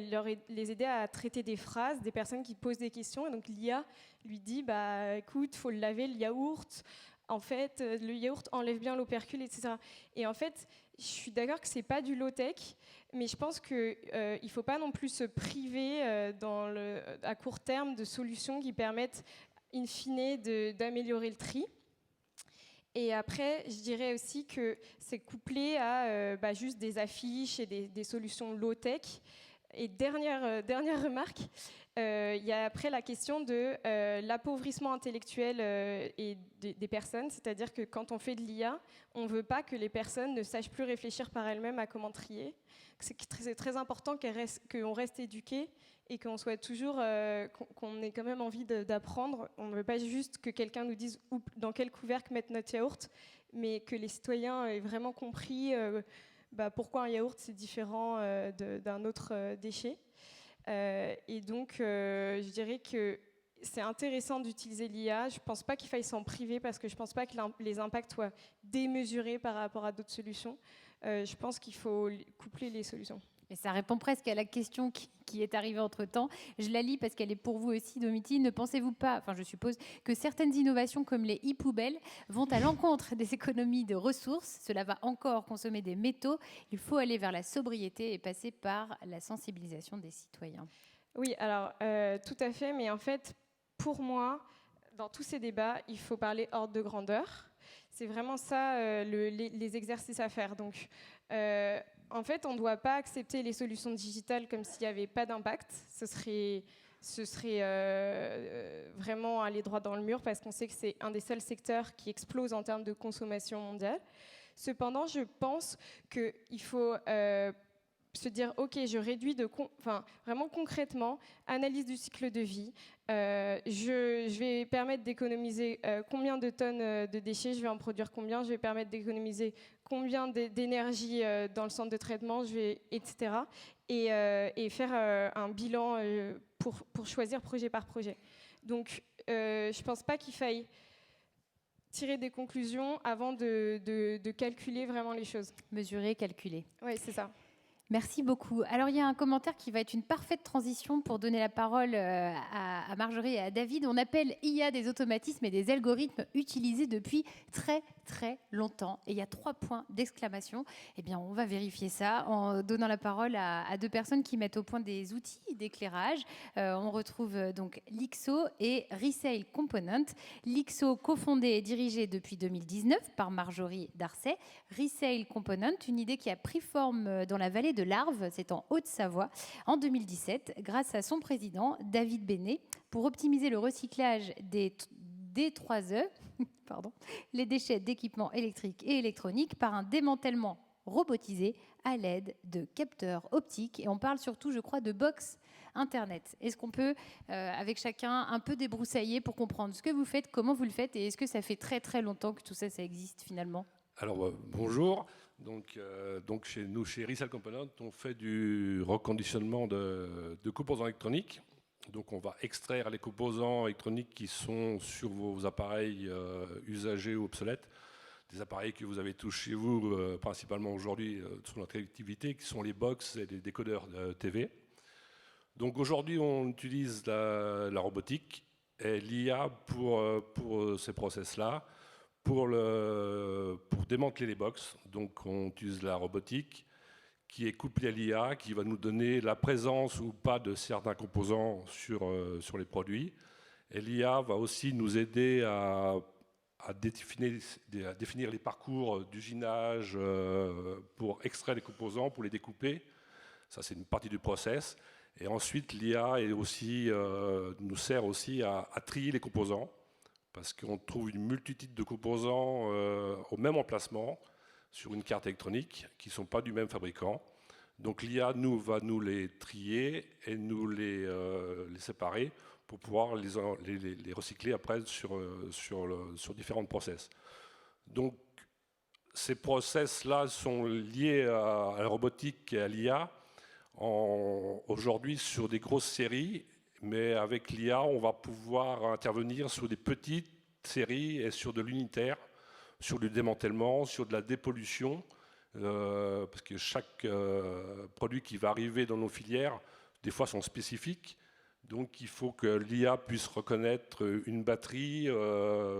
S5: les aider à traiter des phrases, des personnes qui posent des questions. Et donc l'IA lui dit, écoute, faut le laver, le yaourt. En fait, le yaourt enlève bien l'opercule, etc. Et en fait, je suis d'accord que c'est pas du low-tech, mais je pense qu'il ne faut pas non plus se priver à court terme de solutions qui permettent, in fine, d'améliorer le tri. Et après, je dirais aussi que c'est couplé à juste des affiches et des solutions low-tech. Et dernière remarque, il y a après la question de l'appauvrissement intellectuel et des personnes. C'est-à-dire que quand on fait de l'IA, on ne veut pas que les personnes ne sachent plus réfléchir par elles-mêmes à comment trier. C'est très important qu'on reste éduqué et qu'on soit toujours, qu'on ait quand même envie d'apprendre. On ne veut pas juste que quelqu'un nous dise dans quel couvercle mettre notre yaourt mais que les citoyens aient vraiment compris pourquoi un yaourt c'est différent d'un autre déchet. Et donc, je dirais que c'est intéressant d'utiliser l'IA. Je ne pense pas qu'il faille s'en priver parce que je ne pense pas que les impacts soient démesurés par rapport à d'autres solutions. Je pense qu'il faut coupler les solutions.
S1: Et ça répond presque à la question qui est arrivée entre-temps. Je la lis parce qu'elle est pour vous aussi, Domiti. Ne pensez-vous pas, enfin je suppose, que certaines innovations comme les e-poubelles vont à l'encontre des économies de ressources? Cela va encore consommer des métaux. Il faut aller vers la sobriété et passer par la sensibilisation des citoyens.
S5: Oui, alors tout à fait. Mais en fait, pour moi, dans tous ces débats, il faut parler ordre de grandeur. C'est vraiment ça les exercices à faire. Donc, en fait, on ne doit pas accepter les solutions digitales comme s'il n'y avait pas d'impact. Ce serait vraiment aller droit dans le mur parce qu'on sait que c'est un des seuls secteurs qui explose en termes de consommation mondiale. Cependant, je pense qu'il faut se dire, OK, je réduis vraiment concrètement, analyse du cycle de vie. Je vais permettre d'économiser combien de tonnes de déchets, je vais en produire combien, je vais permettre d'économiser combien d'énergie dans le centre de traitement, etc. Et faire un bilan pour choisir projet par projet. Donc, je ne pense pas qu'il faille tirer des conclusions avant de calculer vraiment les choses.
S1: Mesurer, calculer.
S5: Oui, c'est ça.
S1: Merci beaucoup. Alors, il y a un commentaire qui va être une parfaite transition pour donner la parole à Marjorie et à David. On appelle IA des automatismes et des algorithmes utilisés depuis très, très longtemps. Et il y a 3 points d'exclamation. Eh bien, on va vérifier ça en donnant la parole à 2 personnes qui mettent au point des outils d'éclairage. On retrouve donc Lixo et Resale Component. Lixo, cofondé et dirigé depuis 2019 par Marjorie Darcet. Resale Component, une idée qui a pris forme dans la vallée de l'Arve, c'est en Haute-Savoie, en 2017, grâce à son président, David Bénet, pour optimiser le recyclage des D3E, les déchets d'équipements électriques et électroniques, par un démantèlement robotisé à l'aide de capteurs optiques. Et on parle surtout, je crois, de box Internet. Est-ce qu'on peut, avec chacun, un peu débroussailler pour comprendre ce que vous faites, comment vous le faites, et est-ce que ça fait très très longtemps que tout ça, ça existe finalement?
S7: Alors, bonjour. Donc chez nous, chez Resale Component, on fait du reconditionnement de composants électroniques. Donc on va extraire les composants électroniques qui sont sur vos appareils usagés ou obsolètes, des appareils que vous avez tous chez vous, principalement aujourd'hui sur notre activité, qui sont les box et les décodeurs TV. Donc aujourd'hui, on utilise la robotique et l'IA pour ces process-là. Pour démanteler les box, donc on utilise la robotique qui est couplée à l'IA, qui va nous donner la présence ou pas de certains composants sur les produits. Et l'IA va aussi nous aider à définir les parcours d'usinage pour extraire les composants, pour les découper. Ça, c'est une partie du process. Et ensuite, l'IA nous sert aussi à trier les composants, parce qu'on trouve une multitude de composants au même emplacement sur une carte électronique qui ne sont pas du même fabricant. Donc l'IA va nous les trier et nous les séparer pour pouvoir les recycler après sur différents process. Donc ces process-là sont liés à la robotique et à l'IA aujourd'hui sur des grosses séries. Mais avec l'IA, on va pouvoir intervenir sur des petites séries et sur de l'unitaire, sur du démantèlement, sur de la dépollution, parce que chaque produit qui va arriver dans nos filières, des fois, sont spécifiques. Donc, il faut que l'IA puisse reconnaître une batterie,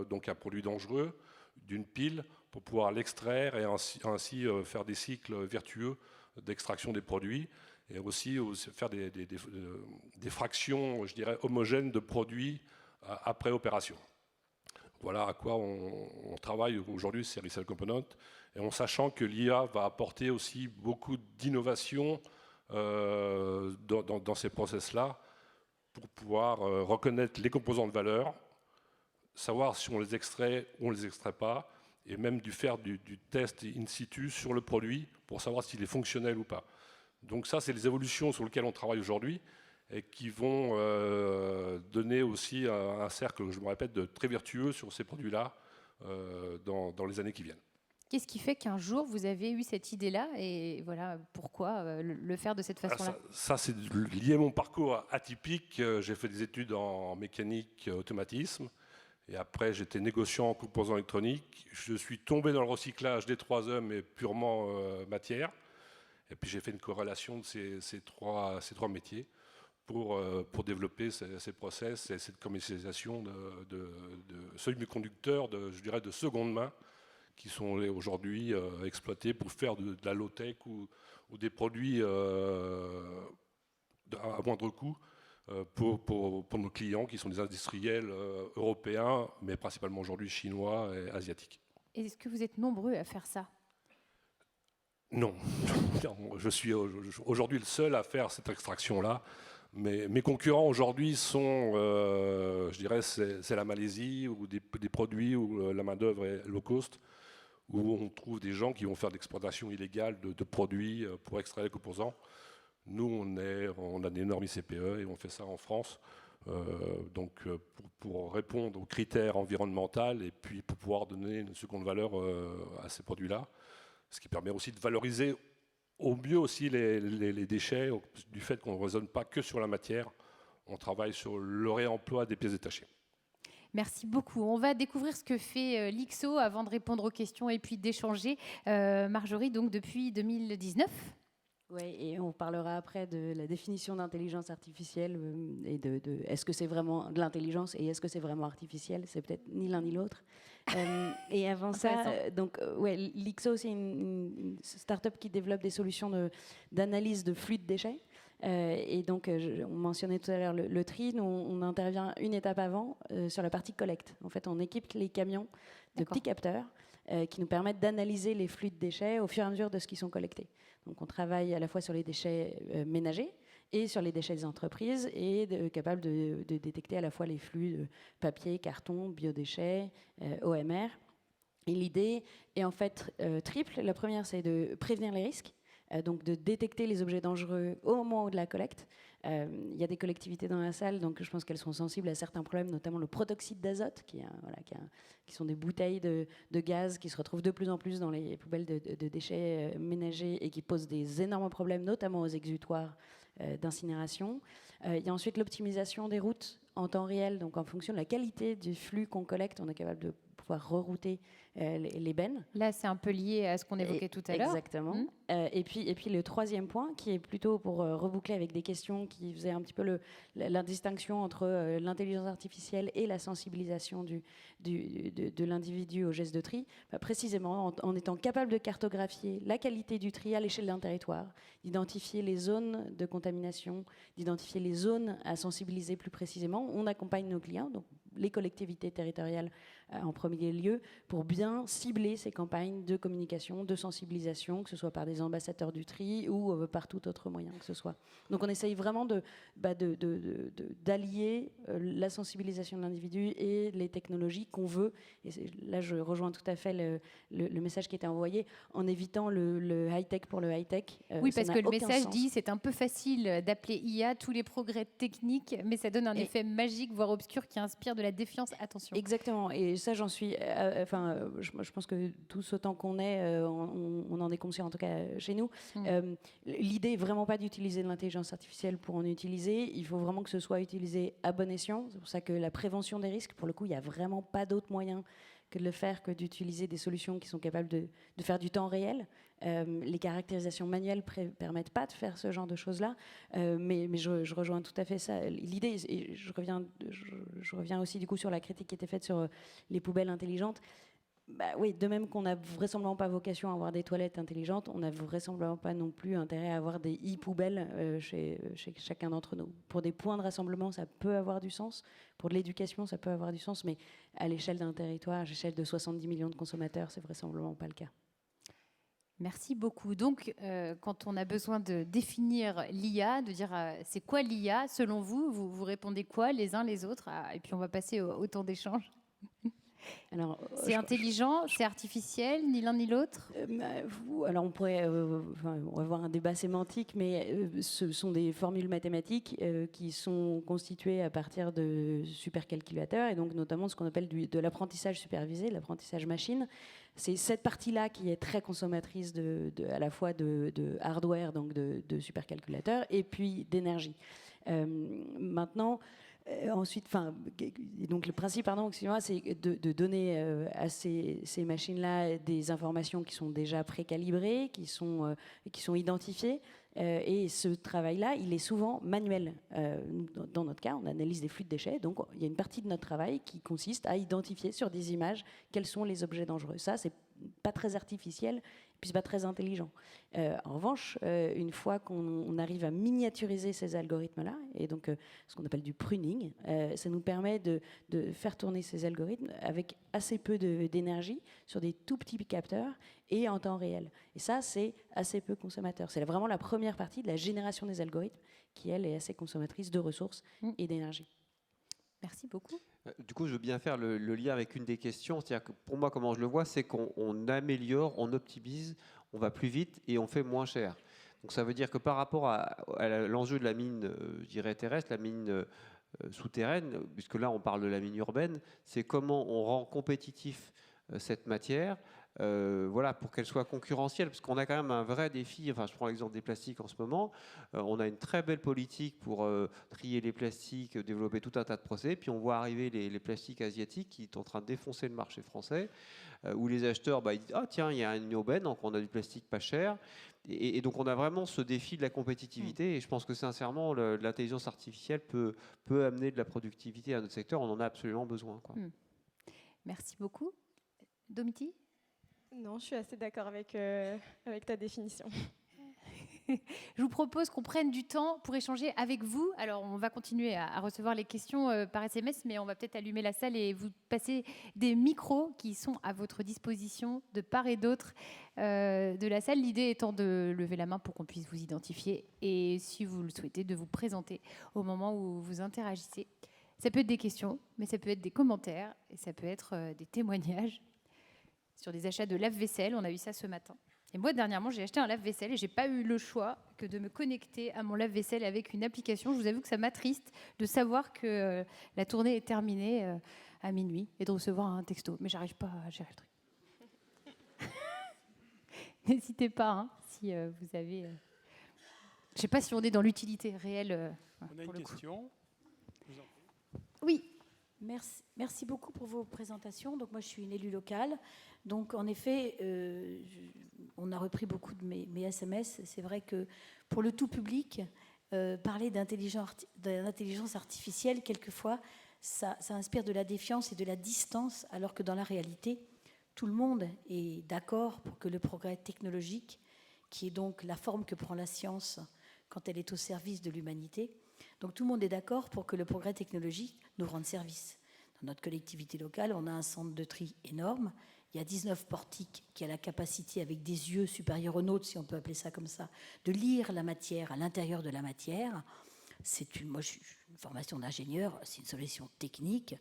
S7: donc un produit dangereux, d'une pile, pour pouvoir l'extraire et ainsi faire des cycles vertueux d'extraction des produits. Et aussi faire des fractions, je dirais, homogènes de produits après opération. Voilà à quoi on travaille aujourd'hui, c'est Resale Component, et en sachant que l'IA va apporter aussi beaucoup d'innovation dans ces process-là pour pouvoir reconnaître les composants de valeur, savoir si on les extrait ou on ne les extrait pas, et même faire du test in situ sur le produit pour savoir s'il est fonctionnel ou pas. Donc ça, c'est les évolutions sur lesquelles on travaille aujourd'hui et qui vont donner aussi un cercle, je me répète, de très vertueux sur ces produits-là dans les années qui viennent.
S1: Qu'est-ce qui fait qu'un jour, vous avez eu cette idée-là et voilà, pourquoi le faire de cette façon-là?
S7: Ça, c'est lié à mon parcours atypique. J'ai fait des études en mécanique automatisme. Et après, j'étais négociant en composants électroniques. Je suis tombé dans le recyclage des 3E, mais purement matière. Et puis, j'ai fait une corrélation de ces trois métiers pour développer ces process et cette commercialisation de semi-conducteurs, je dirais, de seconde main, qui sont aujourd'hui exploités pour faire de la low-tech ou des produits à moindre coût pour nos clients, qui sont des industriels européens, mais principalement aujourd'hui chinois et asiatiques.
S1: Est-ce que vous êtes nombreux à faire ça?
S7: Non. Je suis aujourd'hui le seul à faire cette extraction-là. Mais mes concurrents aujourd'hui sont, je dirais, c'est la Malaisie, ou des produits où la main-d'œuvre est low cost, où on trouve des gens qui vont faire de l'exportation illégale de produits pour extraire les composants. Nous, on a une énorme ICPE et on fait ça en France, donc pour répondre aux critères environnementaux et puis pour pouvoir donner une seconde valeur à ces produits-là, ce qui permet aussi de valoriser au mieux aussi les déchets, du fait qu'on ne raisonne pas que sur la matière, on travaille sur le réemploi des pièces détachées.
S1: Merci beaucoup. On va découvrir ce que fait l'IXO avant de répondre aux questions et puis d'échanger. Marjorie, donc depuis 2019.
S6: Oui, et on parlera après de la définition d'intelligence artificielle et de est-ce que c'est vraiment de l'intelligence et est-ce que c'est vraiment artificiel? C'est peut-être ni l'un ni l'autre. Et avant ça, donc, ouais, l'IXO, c'est une start-up qui développe des solutions d'analyse de flux de déchets. Et donc, on mentionnait tout à l'heure le tri. Nous, on intervient une étape avant sur la partie collecte. En fait, on équipe les camions de petits capteurs qui nous permettent d'analyser les flux de déchets au fur et à mesure de ce qui sont collectés. Donc, on travaille à la fois sur les déchets ménagers et sur les déchets des entreprises et capable de détecter à la fois les flux de papier, carton, biodéchets, OMR. Et l'idée est en fait triple. La première, c'est de prévenir les risques. Donc de détecter les objets dangereux au moment de la collecte. Il y a des collectivités dans la salle, donc je pense qu'elles sont sensibles à certains problèmes, notamment le protoxyde d'azote, qui sont des bouteilles de gaz qui se retrouvent de plus en plus dans les poubelles de déchets ménagers et qui posent des énormes problèmes, notamment aux exutoires d'incinération. Il y a ensuite l'optimisation des routes en temps réel, donc en fonction de la qualité du flux qu'on collecte, on est capable de pouvoir rerouter les bennes.
S1: Là, c'est un peu lié à ce qu'on évoquait tout à l'heure.
S6: Exactement. Et puis le troisième point, qui est plutôt pour reboucler avec des questions qui faisaient un petit peu la distinction entre l'intelligence artificielle et la sensibilisation de l'individu au geste de tri, précisément en étant capable de cartographier la qualité du tri à l'échelle d'un territoire, d'identifier les zones de contamination, d'identifier les zones à sensibiliser plus précisément. On accompagne nos clients, donc les collectivités territoriales en premier lieu, pour bien cibler ces campagnes de communication, de sensibilisation, que ce soit par des ambassadeurs du tri ou par tout autre moyen que ce soit. Donc on essaye vraiment d'allier la sensibilisation de l'individu et les technologies qu'on veut. Et là, je rejoins tout à fait le message qui était envoyé, en évitant le high-tech pour le high-tech.
S1: Oui, parce que le message dit c'est un peu facile d'appeler IA tous les progrès techniques, mais ça donne un effet magique, voire obscur, qui inspire de la défiance. Attention.
S6: Exactement. Et ça, j'en suis... je pense que tous autant qu'on est, on en est conscient, en tout cas chez nous. L'idée est vraiment pas d'utiliser de l'intelligence artificielle pour en utiliser. Il faut vraiment que ce soit utilisé à bon escient. C'est pour ça que la prévention des risques, pour le coup, il n'y a vraiment pas d'autre moyen que de le faire, que d'utiliser des solutions qui sont capables de faire du temps réel. Les caractérisations manuelles permettent pas de faire ce genre de choses-là, mais je rejoins tout à fait ça. L'idée, et je reviens aussi du coup sur la critique qui était faite sur les poubelles intelligentes. Bah oui, de même qu'on n'a vraisemblablement pas vocation à avoir des toilettes intelligentes, on n'a vraisemblablement pas non plus intérêt à avoir des e-poubelles chez chacun d'entre nous. Pour des points de rassemblement, ça peut avoir du sens. Pour de l'éducation, ça peut avoir du sens, mais à l'échelle d'un territoire, à l'échelle de 70 millions de consommateurs, c'est vraisemblablement pas le cas.
S1: Merci beaucoup. Donc, quand on a besoin de définir l'IA, de dire c'est quoi l'IA, selon vous, vous répondez quoi les uns les autres, et puis on va passer au temps d'échange.
S6: Alors,
S1: C'est intelligent, c'est artificiel, ni l'un ni l'autre?
S6: Alors on pourrait on va avoir un débat sémantique, mais ce sont des formules mathématiques qui sont constituées à partir de supercalculateurs, et donc notamment ce qu'on appelle de l'apprentissage supervisé, l'apprentissage machine. C'est cette partie-là qui est très consommatrice à la fois de hardware, donc de supercalculateurs, et puis d'énergie. Maintenant, ensuite, donc le principe, excusez-moi, c'est de donner à ces machines-là des informations qui sont déjà précalibrées, qui sont identifiées. Et ce travail-là, il est souvent manuel. Dans notre cas, on analyse des flux de déchets, donc il y a une partie de notre travail qui consiste à identifier sur des images quels sont les objets dangereux. Ça, c'est pas très artificiel, puis c'est pas très intelligent. En revanche, une fois qu'on arrive à miniaturiser ces algorithmes-là, et donc ce qu'on appelle du pruning, ça nous permet de faire tourner ces algorithmes avec assez peu d'énergie sur des tout petits capteurs et en temps réel. Et ça, c'est assez peu consommateur. C'est vraiment la première partie de la génération des algorithmes qui, elle, est assez consommatrice de ressources et d'énergie.
S1: Merci beaucoup.
S3: Du coup, je veux bien faire le lien avec une des questions. C'est-à-dire que pour moi, comment je le vois, c'est qu'on améliore, on optimise, on va plus vite et on fait moins cher. Donc ça veut dire que par rapport à l'enjeu de la mine, je dirais terrestre, la mine souterraine, puisque là on parle de la mine urbaine, c'est comment on rend compétitif cette matière, voilà, pour qu'elle soit concurrentielle, parce qu'on a quand même un vrai défi. Enfin, je prends l'exemple des plastiques en ce moment. On a une très belle politique pour trier les plastiques, développer tout un tas de procès. Puis on voit arriver les plastiques asiatiques qui sont en train de défoncer le marché français, où les acheteurs ils disent tiens, il y a une aubaine, donc on a du plastique pas cher. Et donc on a vraiment ce défi de la compétitivité. Et je pense que sincèrement, l'intelligence artificielle peut amener de la productivité à notre secteur. On en a absolument besoin, quoi.
S1: Merci beaucoup. Domiti ?
S5: Non, je suis assez d'accord avec ta définition.
S1: Je vous propose qu'on prenne du temps pour échanger avec vous. Alors, on va continuer à recevoir les questions par SMS, mais on va peut-être allumer la salle et vous passer des micros qui sont à votre disposition de part et d'autre de la salle. L'idée étant de lever la main pour qu'on puisse vous identifier et, si vous le souhaitez, de vous présenter au moment où vous interagissez. Ça peut être des questions, mais ça peut être des commentaires et ça peut être des témoignages sur des achats de lave-vaisselle. On a eu ça ce matin. Et moi, dernièrement, j'ai acheté un lave-vaisselle et je n'ai pas eu le choix que de me connecter à mon lave-vaisselle avec une application. Je vous avoue que ça m'attriste de savoir que la tournée est terminée à minuit et de recevoir un texto. Mais je n'arrive pas à gérer le truc. N'hésitez pas, si vous avez... Je ne sais pas si on est dans l'utilité réelle.
S8: On a une question.
S1: Oui.
S9: Merci beaucoup pour vos présentations. Donc moi, je suis une élue locale. Donc en effet, on a repris beaucoup de mes SMS. C'est vrai que pour le tout public, parler d'intelligence artificielle, quelquefois, ça inspire de la défiance et de la distance, alors que dans la réalité, tout le monde est d'accord pour que le progrès technologique, qui est donc la forme que prend la science quand elle est au service de l'humanité, donc tout le monde est d'accord pour que le progrès technologique nous rende service. Dans notre collectivité locale, on a un centre de tri énorme. Il y a 19 portiques qui a la capacité, avec des yeux supérieurs aux nôtres, si on peut appeler ça comme ça, de lire la matière à l'intérieur de la matière. Moi, je suis une formation d'ingénieur, c'est une solution technique.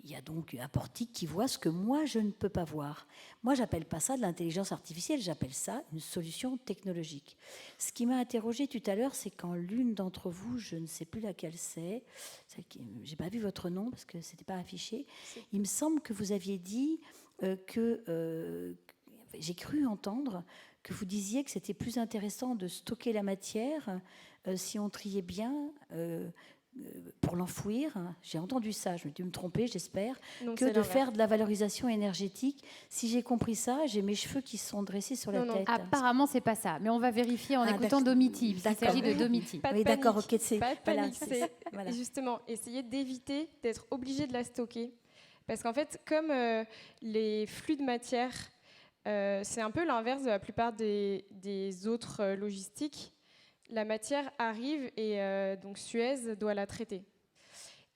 S9: Il y a donc un portique qui voit ce que moi, je ne peux pas voir. Moi, je n'appelle pas ça de l'intelligence artificielle, j'appelle ça une solution technologique. Ce qui m'a interrogée tout à l'heure, c'est quand l'une d'entre vous, je ne sais plus laquelle c'est, je n'ai pas vu votre nom parce que ce n'était pas affiché, il me semble que vous aviez dit j'ai cru entendre que vous disiez que c'était plus intéressant de stocker la matière si on triait bien... pour l'enfouir, j'ai entendu ça, je vais dû me tromper, j'espère, que de faire de la valorisation énergétique. Si j'ai compris ça, j'ai mes cheveux qui se sont dressés sur la tête.
S1: Apparemment, c'est pas ça, mais on va vérifier en écoutant Domiti. Il s'agit de Domiti.
S5: Oui, d'accord, ok, c'est pas de panique, voilà. Justement, essayer d'éviter d'être obligé de la stocker, parce qu'en fait, comme les flux de matière, c'est un peu l'inverse de la plupart des autres logistiques. La matière arrive et donc Suez doit la traiter.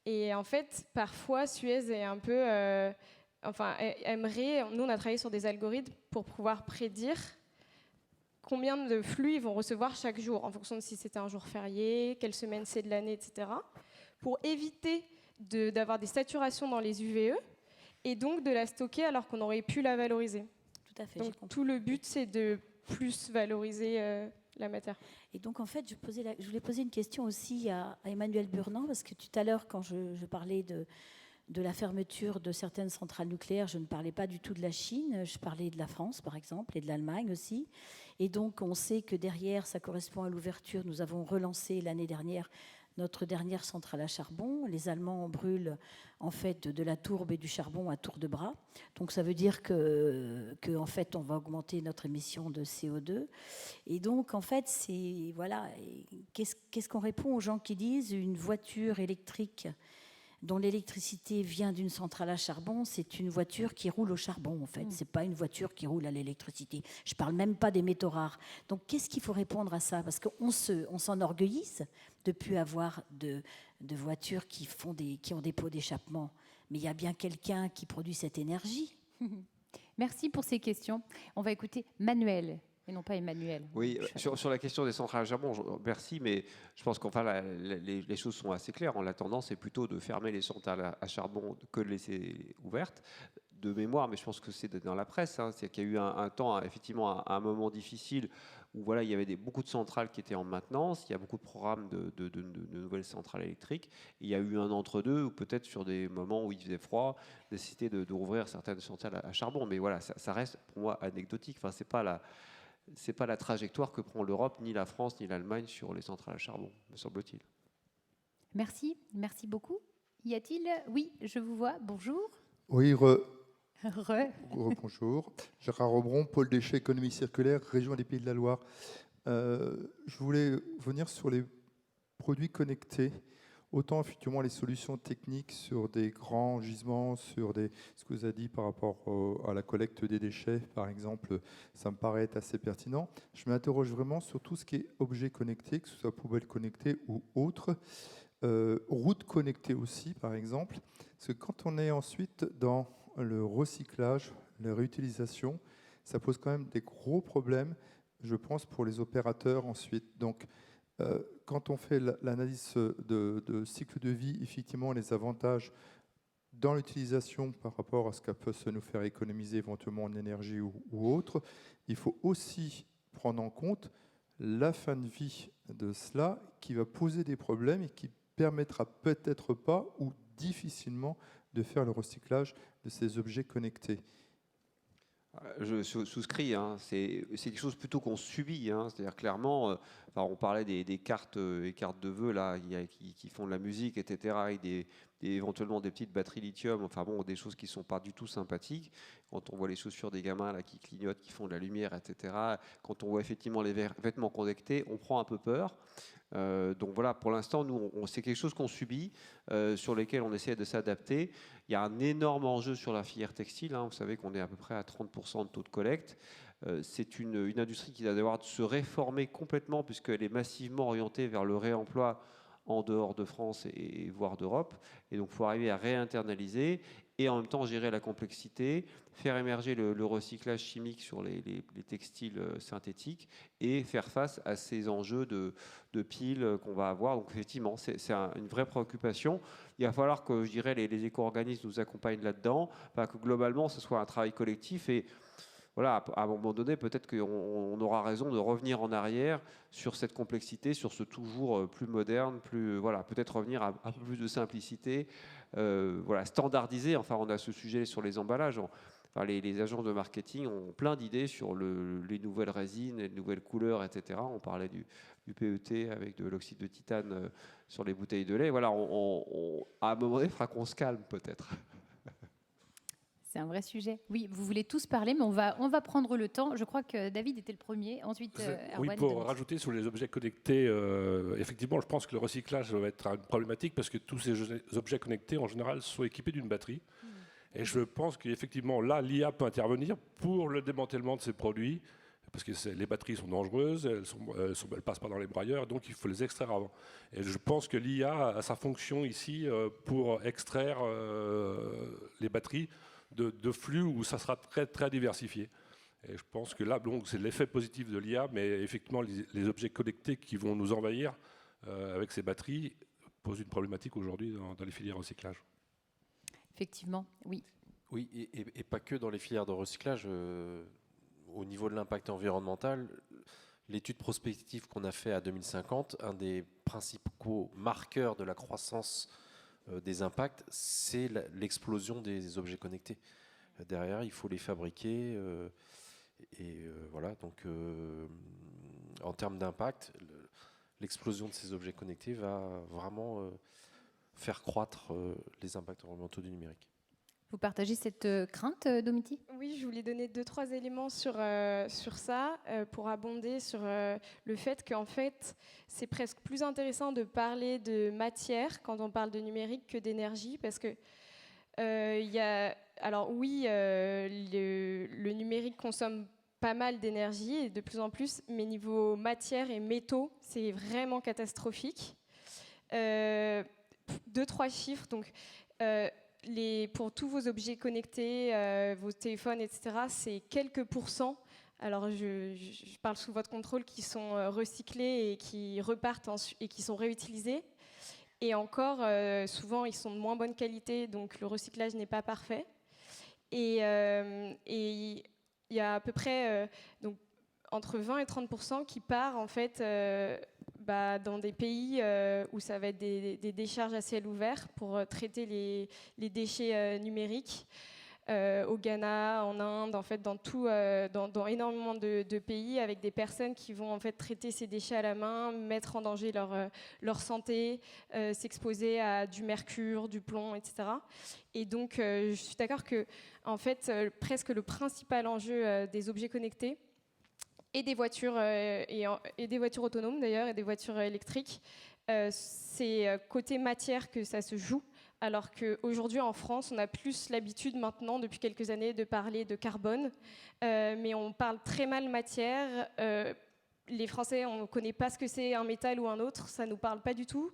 S5: Et en fait, parfois, Suez est un peu... nous, on a travaillé sur des algorithmes pour pouvoir prédire combien de flux ils vont recevoir chaque jour, en fonction de si c'était un jour férié, quelle semaine c'est de l'année, etc., pour éviter d'avoir des saturations dans les UVE et donc de la stocker alors qu'on aurait pu la valoriser.
S9: Tout à fait.
S5: Donc tout le but, c'est de plus valoriser la matière.
S9: Et donc, en fait, je voulais poser une question aussi à Emmanuel Burnand, parce que tout à l'heure, quand je parlais de la fermeture de certaines centrales nucléaires, je ne parlais pas du tout de la Chine, je parlais de la France, par exemple, et de l'Allemagne aussi. Et donc, on sait que derrière, ça correspond à l'ouverture. Nous avons relancé l'année dernière notre dernière centrale à charbon. Les Allemands brûlent en fait de la tourbe et du charbon à tour de bras. Donc ça veut dire que en fait on va augmenter notre émission de CO2. Et donc en fait c'est voilà. Qu'est-ce qu'on répond aux gens qui disent une voiture électrique dont l'électricité vient d'une centrale à charbon, c'est une voiture qui roule au charbon, en fait. C'est pas une voiture qui roule à l'électricité. Je parle même pas des métaux rares. Donc, qu'est-ce qu'il faut répondre à ça? Parce qu'on s'enorgueillise de ne plus avoir de voitures qui ont des pots d'échappement. Mais il y a bien quelqu'un qui produit cette énergie.
S1: Merci pour ces questions. On va écouter Manuel. Et non pas Emmanuel.
S3: Oui, sur la question des centrales à charbon, merci, mais je pense qu'enfin les choses sont assez claires. La tendance est plutôt de fermer les centrales à charbon que de laisser ouvertes. De mémoire, mais je pense que c'est dans la presse, c'est qu'il y a eu un temps, effectivement, un moment difficile où voilà, il y avait beaucoup de centrales qui étaient en maintenance, il y a beaucoup de programmes de nouvelles centrales électriques. Et il y a eu un entre-deux, ou peut-être sur des moments où il faisait froid, nécessité de rouvrir certaines centrales à charbon. Mais voilà, ça reste pour moi anecdotique. Enfin, c'est pas la trajectoire que prend l'Europe, ni la France, ni l'Allemagne sur les centrales à charbon, me semble-t-il.
S1: Merci beaucoup. Y a-t-il... Oui, je vous vois. Bonjour.
S8: Oui,
S1: Bonjour.
S8: Gérard Robron, pôle déchets économie circulaire, région des Pays de la Loire. Je voulais venir sur les produits connectés. Autant effectivement les solutions techniques sur des grands gisements, sur ce que vous avez dit par rapport à la collecte des déchets, par exemple, ça me paraît être assez pertinent. Je m'interroge vraiment sur tout ce qui est objet connecté, que ce soit poubelle connectée ou autre, route connectée aussi, par exemple. Parce que quand on est ensuite dans le recyclage, la réutilisation, ça pose quand même des gros problèmes, je pense, pour les opérateurs ensuite. Donc, quand on fait l'analyse de cycle de vie, effectivement, les avantages dans l'utilisation par rapport à ce qu'elle peut nous faire économiser éventuellement en énergie ou autre, il faut aussi prendre en compte la fin de vie de cela qui va poser des problèmes et qui permettra peut-être pas ou difficilement de faire le recyclage de ces objets connectés.
S3: Je souscris, c'est quelque chose plutôt qu'on subit, c'est-à-dire clairement, on parlait des cartes de vœux là, qui font de la musique, etc., et éventuellement des petites batteries lithium, des choses qui ne sont pas du tout sympathiques. Quand on voit les chaussures des gamins là, qui clignotent, qui font de la lumière, etc., quand on voit effectivement les vêtements connectés, on prend un peu peur. Donc voilà, pour l'instant, nous, c'est quelque chose qu'on subit, sur lesquels on essaie de s'adapter. Il y a un énorme enjeu sur la filière textile. Vous savez qu'on est à peu près à 30% de taux de collecte. C'est une industrie qui va devoir se réformer complètement puisqu'elle est massivement orientée vers le réemploi en dehors de France et voire d'Europe. Et donc, il faut arriver à réinternaliser et en même temps gérer la complexité, faire émerger le recyclage chimique sur les textiles synthétiques et faire face à ces enjeux de piles qu'on va avoir. Donc effectivement, c'est une vraie préoccupation. Il va falloir que, je dirais, les éco-organismes nous accompagnent là-dedans, que globalement, ce soit un travail collectif et voilà, à un moment donné, peut-être qu'on aura raison de revenir en arrière sur cette complexité, sur ce toujours plus moderne, peut-être revenir à un peu plus de simplicité, standardiser. On a ce sujet sur les emballages. Les agents de marketing ont plein d'idées sur les nouvelles résines, les nouvelles couleurs, etc. On parlait du PET avec de l'oxyde de titane sur les bouteilles de lait. Voilà, à un moment donné, il faudra qu'on se calme peut-être.
S1: C'est un vrai sujet. Oui, vous voulez tous parler, mais on va prendre le temps. Je crois que David était le premier. Ensuite,
S7: oui, pour rajouter sur les objets connectés, effectivement, je pense que le recyclage va être une problématique parce que tous ces objets connectés, en général, sont équipés d'une batterie. Et je pense qu'effectivement, là, l'IA peut intervenir pour le démantèlement de ces produits parce que les batteries sont dangereuses, elles passent pas dans les broyeurs, donc il faut les extraire avant. Et je pense que l'IA a sa fonction ici pour extraire les batteries de flux où ça sera très, très diversifié. Et je pense que là, c'est l'effet positif de l'IA, mais effectivement, les objets connectés qui vont nous envahir avec ces batteries posent une problématique aujourd'hui dans les filières recyclage.
S1: Effectivement, oui.
S4: Oui, et pas que dans les filières de recyclage. Au niveau de l'impact environnemental, l'étude prospective qu'on a fait à 2050, un des principaux marqueurs de la croissance des impacts, c'est l'explosion des objets connectés. Derrière, il faut les fabriquer. Voilà, donc en termes d'impact, l'explosion de ces objets connectés va vraiment faire croître les impacts environnementaux du numérique.
S1: Vous partagez cette crainte, Domiti ?
S5: Oui, je voulais donner 2-3 éléments sur ça pour abonder sur le fait qu'en fait, c'est presque plus intéressant de parler de matière quand on parle de numérique que d'énergie, parce que alors oui, le numérique consomme pas mal d'énergie et de plus en plus, mais niveau matière et métaux, c'est vraiment catastrophique. 2-3 chiffres, donc. Pour tous vos objets connectés, vos téléphones, etc., c'est quelques pourcents. Alors, je parle sous votre contrôle, qui sont recyclés et qui repartent et qui sont réutilisés. Et encore, souvent, ils sont de moins bonne qualité, donc le recyclage n'est pas parfait. Et il y a à peu près donc, entre 20 et 30% qui part en fait dans des pays où ça va être des décharges à ciel ouvert pour traiter les déchets numériques. Au Ghana, en Inde, en fait, dans énormément de pays, avec des personnes qui vont en fait traiter ces déchets à la main, mettre en danger leur santé, s'exposer à du mercure, du plomb, etc. Et donc, je suis d'accord que, en fait, presque le principal enjeu des objets connectés et des voitures et des voitures autonomes d'ailleurs et des voitures électriques, c'est côté matière que ça se joue. Alors qu'aujourd'hui, en France, on a plus l'habitude maintenant, depuis quelques années, de parler de carbone, mais on parle très mal matière. Les Français, on ne connaît pas ce que c'est un métal ou un autre, ça ne nous parle pas du tout.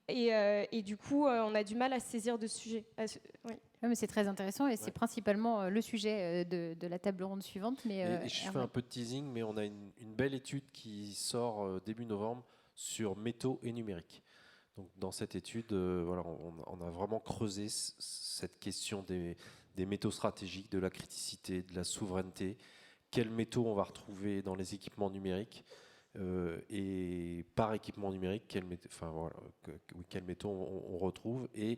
S5: Et du coup, on a du mal à se saisir de ce sujet. Oui.
S1: Oui, mais c'est très intéressant et c'est principalement le sujet de la table ronde suivante. Mais,
S4: et je fais un peu de teasing, mais on a une belle étude qui sort début novembre sur métaux et numérique. Donc, dans cette étude, voilà, on a vraiment creusé cette question des métaux stratégiques, de la criticité, de la souveraineté. Quels métaux on va retrouver dans les équipements numériques et par équipement numérique, quels métaux on retrouve et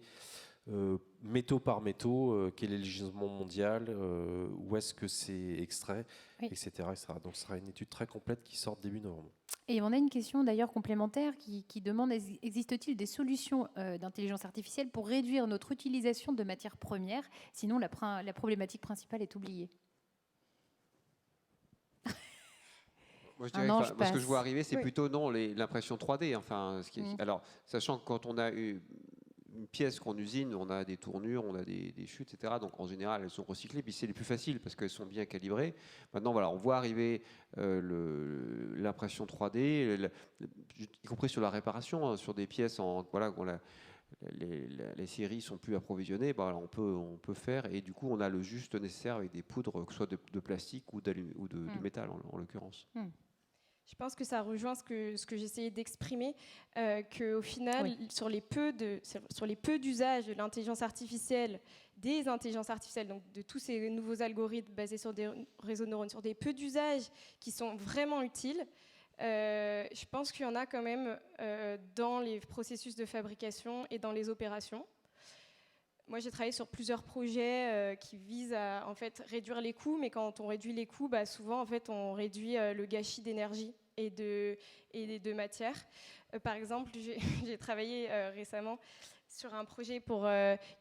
S4: métaux par métaux, quel est le gisement mondial, où est-ce que c'est extrait, etc., etc. Donc, ce sera une étude très complète qui sort début novembre.
S1: Et on a une question d'ailleurs complémentaire qui demande existe-t-il des solutions d'intelligence artificielle pour réduire notre utilisation de matières premières? Sinon, la problématique principale est oubliée.
S3: Moi, je dirais, ce que je vois arriver, c'est plutôt l'impression 3D. Enfin, alors, sachant que quand on a une pièce qu'on usine, on a des tournures, on a des chutes, etc. Donc en général, elles sont recyclées. Puis c'est les plus faciles parce qu'elles sont bien calibrées. Maintenant, voilà, on voit arriver l'impression 3D, y compris sur la réparation, sur des pièces les séries sont plus approvisionnées. On peut faire et du coup, on a le juste nécessaire avec des poudres, que ce soit de plastique ou de métal en l'occurrence.
S5: Je pense que ça rejoint ce que j'essayais d'exprimer, qu'au final, sur les peu d'usages de l'intelligence artificielle, des intelligences artificielles, donc de tous ces nouveaux algorithmes basés sur des réseaux de neurones, sur des peu d'usages qui sont vraiment utiles, je pense qu'il y en a quand même dans les processus de fabrication et dans les opérations. Moi, j'ai travaillé sur plusieurs projets qui visent à en fait, réduire les coûts, mais quand on réduit les coûts, souvent en fait, on réduit le gâchis d'énergie et de matière. Par exemple, j'ai travaillé récemment sur un projet pour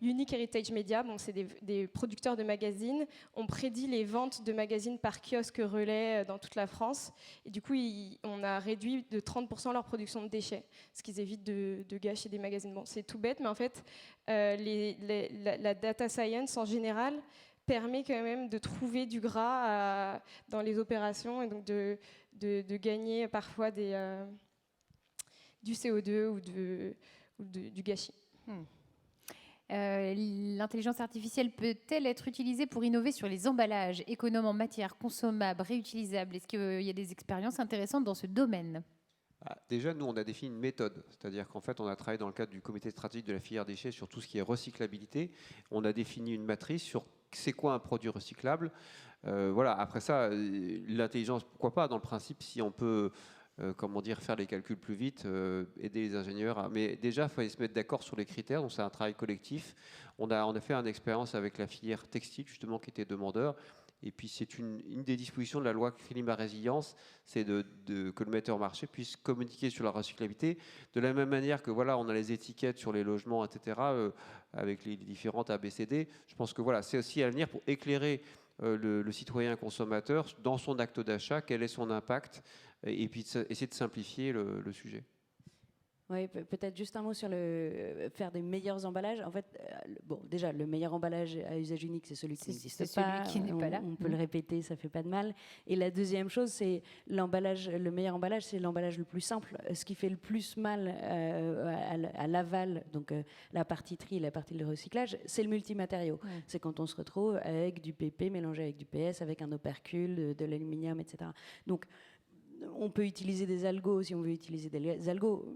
S5: Unique Heritage Media. Bon, c'est des producteurs de magazines. On prédit les ventes de magazines par kiosque relais dans toute la France. Et du coup, on a réduit de 30% leur production de déchets, ce qui évite de gâcher des magazines. Bon, c'est tout bête, mais en fait, la data science en général permet quand même de trouver du gras dans les opérations et donc de gagner parfois du CO2 ou du gâchis.
S1: L'intelligence artificielle peut-elle être utilisée pour innover sur les emballages, économes en matière, consommables, réutilisables? Est-ce qu'il y a des expériences intéressantes dans ce domaine?
S3: Déjà, nous, on a défini une méthode. C'est-à-dire qu'en fait, on a travaillé dans le cadre du comité stratégique de la filière déchets sur tout ce qui est recyclabilité. On a défini une matrice sur c'est quoi un produit recyclable. Voilà. Après ça, l'intelligence, pourquoi pas, dans le principe, si on peut faire les calculs plus vite, aider les ingénieurs. Mais déjà, il fallait se mettre d'accord sur les critères. Donc, c'est un travail collectif. On a fait une expérience avec la filière textile, justement, qui était demandeur. Et puis, c'est une des dispositions de la loi Climat Résilience, c'est que le metteur en marché puisse communiquer sur la recyclabilité. De la même manière que, voilà, on a les étiquettes sur les logements, etc., avec les différentes ABCD. Je pense que voilà, c'est aussi à venir pour éclairer le citoyen consommateur dans son acte d'achat, quel est son impact, et puis essayer de simplifier le sujet.
S6: Oui, peut-être juste un mot sur faire des meilleurs emballages. En fait, déjà, le meilleur emballage à usage unique, c'est celui qui n'existe pas.
S1: Celui qui n'est pas là.
S6: On peut le répéter, ça fait pas de mal. Et la deuxième chose, c'est l'emballage. Le meilleur emballage, c'est l'emballage le plus simple. Ce qui fait le plus mal à l'aval, donc la partie tri, la partie de recyclage, c'est le multimatériau. Ouais. C'est quand on se retrouve avec du PP mélangé avec du PS, avec un opercule, de l'aluminium, etc. Donc, on peut utiliser des algos si on veut utiliser des algos.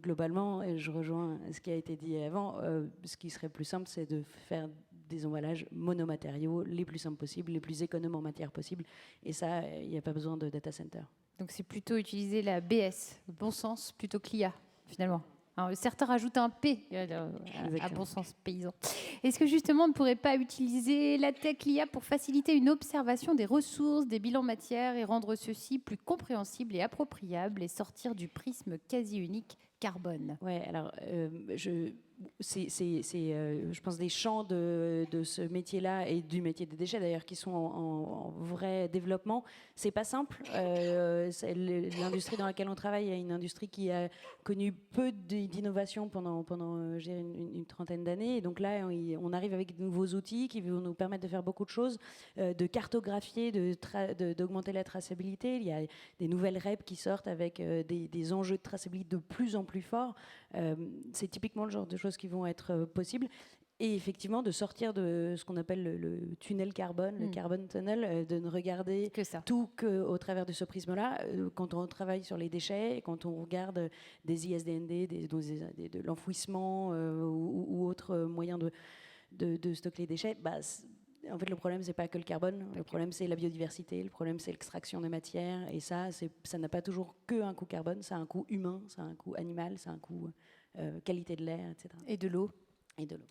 S6: Globalement, et je rejoins ce qui a été dit avant, ce qui serait plus simple, c'est de faire des emballages monomatériaux les plus simples possibles, les plus économes en matière possible. Et ça, il n'y a pas besoin de data center.
S1: Donc c'est plutôt utiliser la BS, bon sens, plutôt que l'IA, finalement. Alors, certains rajoutent un P à bon sens paysan. Est-ce que justement on ne pourrait pas utiliser la tech, l'IA pour faciliter une observation des ressources, des bilans matières et rendre ceux-ci plus compréhensibles et appropriables et sortir du prisme quasi unique carbone?
S6: Ouais, alors je pense des champs de ce métier-là et du métier des déchets d'ailleurs qui sont en vrai développement. C'est pas simple. L'industrie dans laquelle on travaille est une industrie qui a connu peu d'innovation pendant une trentaine d'années. Et donc là, on arrive avec de nouveaux outils qui vont nous permettre de faire beaucoup de choses, de cartographier, d'augmenter la traçabilité. Il y a des nouvelles REP qui sortent avec des enjeux de traçabilité de plus en plus forts. C'est typiquement le genre de choses qui vont être possibles. Et effectivement, de sortir de ce qu'on appelle le tunnel carbone, le carbon tunnel, de ne regarder tout qu'au travers de ce prisme-là. Quand on travaille sur les déchets, quand on regarde des ISDND, de l'enfouissement ou autres moyens de stocker les déchets, en fait, le problème, c'est pas que le carbone. Le problème, c'est la biodiversité. Le problème, c'est l'extraction des matières. Et ça n'a pas toujours que un coût carbone. Ça a un coût humain, ça a un coût animal, ça a un coût qualité de l'air, etc.
S1: Et de l'eau.
S6: Et de l'eau.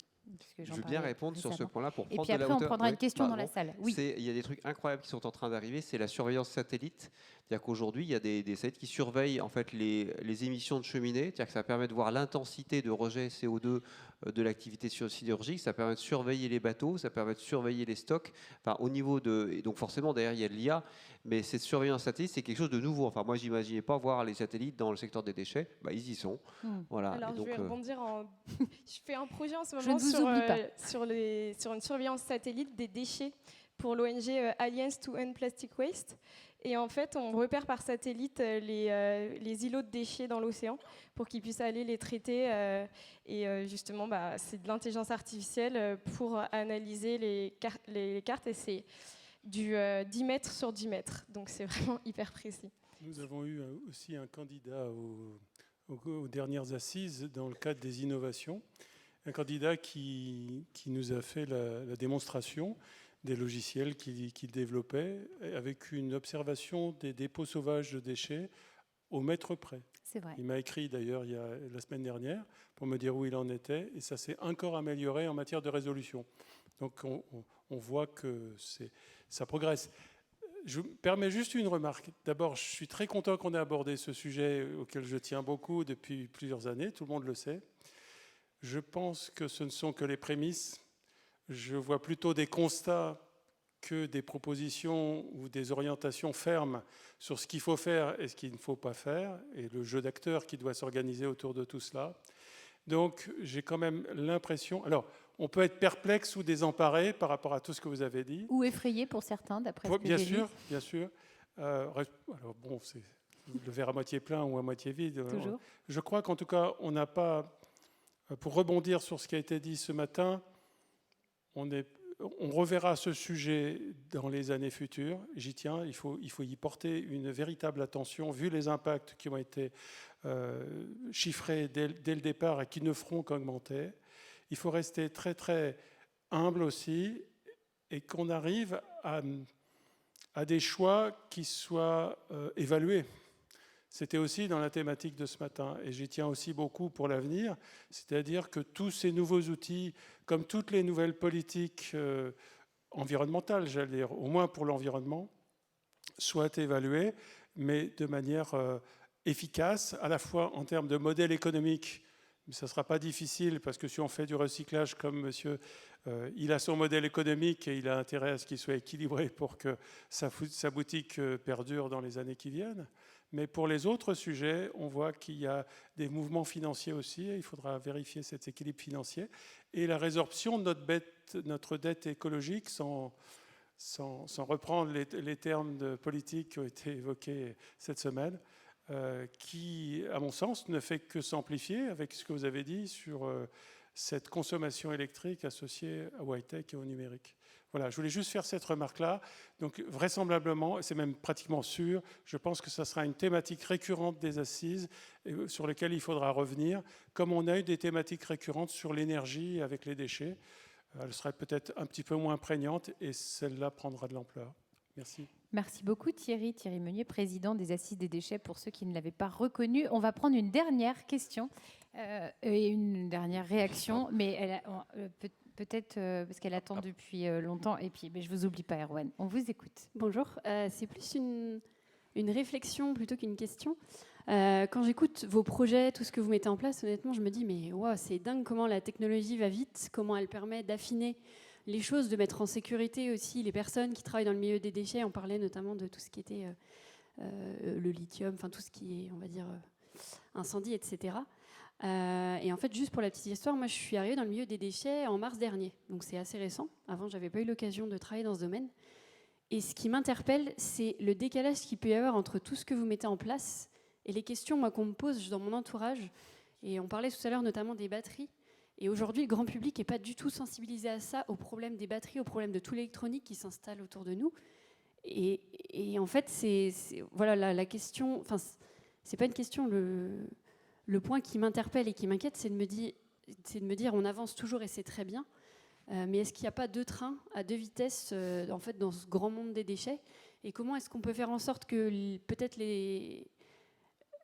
S3: Je veux bien répondre sur ce point-là pour prendre de la hauteur.
S1: Et puis après, on prendra une question dans la salle.
S3: Oui. Il y a des trucs incroyables qui sont en train d'arriver. C'est la surveillance satellite. C'est-à-dire qu'aujourd'hui, il y a des satellites qui surveillent en fait les émissions de cheminée. C'est-à-dire que ça permet de voir l'intensité de rejet CO2 de l'activité sidérurgique. Ça permet de surveiller les bateaux. Ça permet de surveiller les stocks. Enfin, au niveau et donc forcément, derrière, il y a de l'IA. Mais cette surveillance satellite, c'est quelque chose de nouveau. Enfin, moi, j'imaginais pas voir les satellites dans le secteur des déchets. Ils y sont. Voilà.
S5: Alors,
S3: donc,
S5: je vais rebondir je fais un projet en ce moment sur une surveillance satellite des déchets pour l'ONG Alliance to End Plastic Waste. Et en fait, on repère par satellite les îlots de déchets dans l'océan pour qu'ils puissent aller les traiter. Et justement, c'est de l'intelligence artificielle pour analyser les cartes. Et c'est du 10 mètres sur 10 mètres. Donc, c'est vraiment hyper précis.
S10: Nous avons eu aussi un candidat aux dernières assises dans le cadre des innovations. Un candidat qui nous a fait la démonstration des logiciels qu'il développait avec une observation des dépôts sauvages de déchets au mètre près.
S1: C'est vrai.
S10: Il m'a écrit d'ailleurs la semaine dernière pour me dire où il en était et ça s'est encore amélioré en matière de résolution. Donc on voit que ça progresse. Je me permets juste une remarque. D'abord, je suis très content qu'on ait abordé ce sujet auquel je tiens beaucoup depuis plusieurs années, tout le monde le sait. Je pense que ce ne sont que les prémices. Je vois plutôt des constats que des propositions ou des orientations fermes sur ce qu'il faut faire et ce qu'il ne faut pas faire, et le jeu d'acteurs qui doit s'organiser autour de tout cela. Donc, j'ai quand même l'impression... Alors, on peut être perplexe ou désemparé par rapport à tout ce que vous avez dit.
S1: Ou effrayé pour certains, d'après ce que
S10: j'ai
S1: dit.
S10: Bien sûr. Alors bon, c'est le verre à moitié plein ou à moitié vide.
S1: Toujours.
S10: Je crois qu'en tout cas, on n'a pas... Pour rebondir sur ce qui a été dit ce matin, On reverra ce sujet dans les années futures. J'y tiens, il faut y porter une véritable attention, vu les impacts qui ont été chiffrés dès le départ et qui ne feront qu'augmenter. Il faut rester très très humble aussi et qu'on arrive à des choix qui soient évalués. C'était aussi dans la thématique de ce matin, et j'y tiens aussi beaucoup pour l'avenir, c'est-à-dire que tous ces nouveaux outils, comme toutes les nouvelles politiques environnementales, j'allais dire, au moins pour l'environnement, soient évalués, mais de manière efficace, à la fois en termes de modèle économique. Mais ça ne sera pas difficile, parce que si on fait du recyclage comme monsieur, il a son modèle économique et il a intérêt à ce qu'il soit équilibré pour que sa boutique perdure dans les années qui viennent. Mais pour les autres sujets, on voit qu'il y a des mouvements financiers aussi, et il faudra vérifier cet équilibre financier. Et la résorption de notre dette écologique, sans reprendre les termes de politique qui ont été évoqués cette semaine, qui, à mon sens, ne fait que s'amplifier avec ce que vous avez dit sur cette consommation électrique associée au high-tech et au numérique. Voilà, je voulais juste faire cette remarque-là. Donc, vraisemblablement, c'est même pratiquement sûr, je pense que ça sera une thématique récurrente des assises sur lesquelles il faudra revenir, comme on a eu des thématiques récurrentes sur l'énergie avec les déchets. Elle serait peut-être un petit peu moins prégnante et celle-là prendra de l'ampleur. Merci.
S1: Merci beaucoup Thierry Meunier, président des Assises des déchets, pour ceux qui ne l'avaient pas reconnu. On va prendre une dernière question et une dernière réaction, mais peut-être parce qu'elle attend depuis longtemps. Et puis, je ne vous oublie pas, Erwan, on vous écoute.
S11: Bonjour, c'est plus une réflexion plutôt qu'une question. Quand j'écoute vos projets, tout ce que vous mettez en place, honnêtement, je me dis, mais wow, c'est dingue comment la technologie va vite, comment elle permet d'affiner les choses, de mettre en sécurité aussi les personnes qui travaillent dans le milieu des déchets. On parlait notamment de tout ce qui était le lithium, enfin tout ce qui est, on va dire, incendie, etc. Et en fait, juste pour la petite histoire, moi je suis arrivée dans le milieu des déchets en mars dernier, donc c'est assez récent. Avant, j'avais pas eu l'occasion de travailler dans ce domaine. Et ce qui m'interpelle, c'est le décalage qu'il peut y avoir entre tout ce que vous mettez en place et les questions moi, qu'on me pose dans mon entourage. Et on parlait tout à l'heure notamment des batteries. Et aujourd'hui, le grand public n'est pas du tout sensibilisé à ça, au problème des batteries, au problème de tout l'électronique qui s'installe autour de nous. Et en fait, voilà, la question, enfin, c'est pas une question, le point qui m'interpelle et qui m'inquiète, c'est de me dire, on avance toujours et c'est très bien, mais est-ce qu'il n'y a pas deux trains à deux vitesses en fait, dans ce grand monde des déchets? Et comment est-ce qu'on peut faire en sorte que peut-être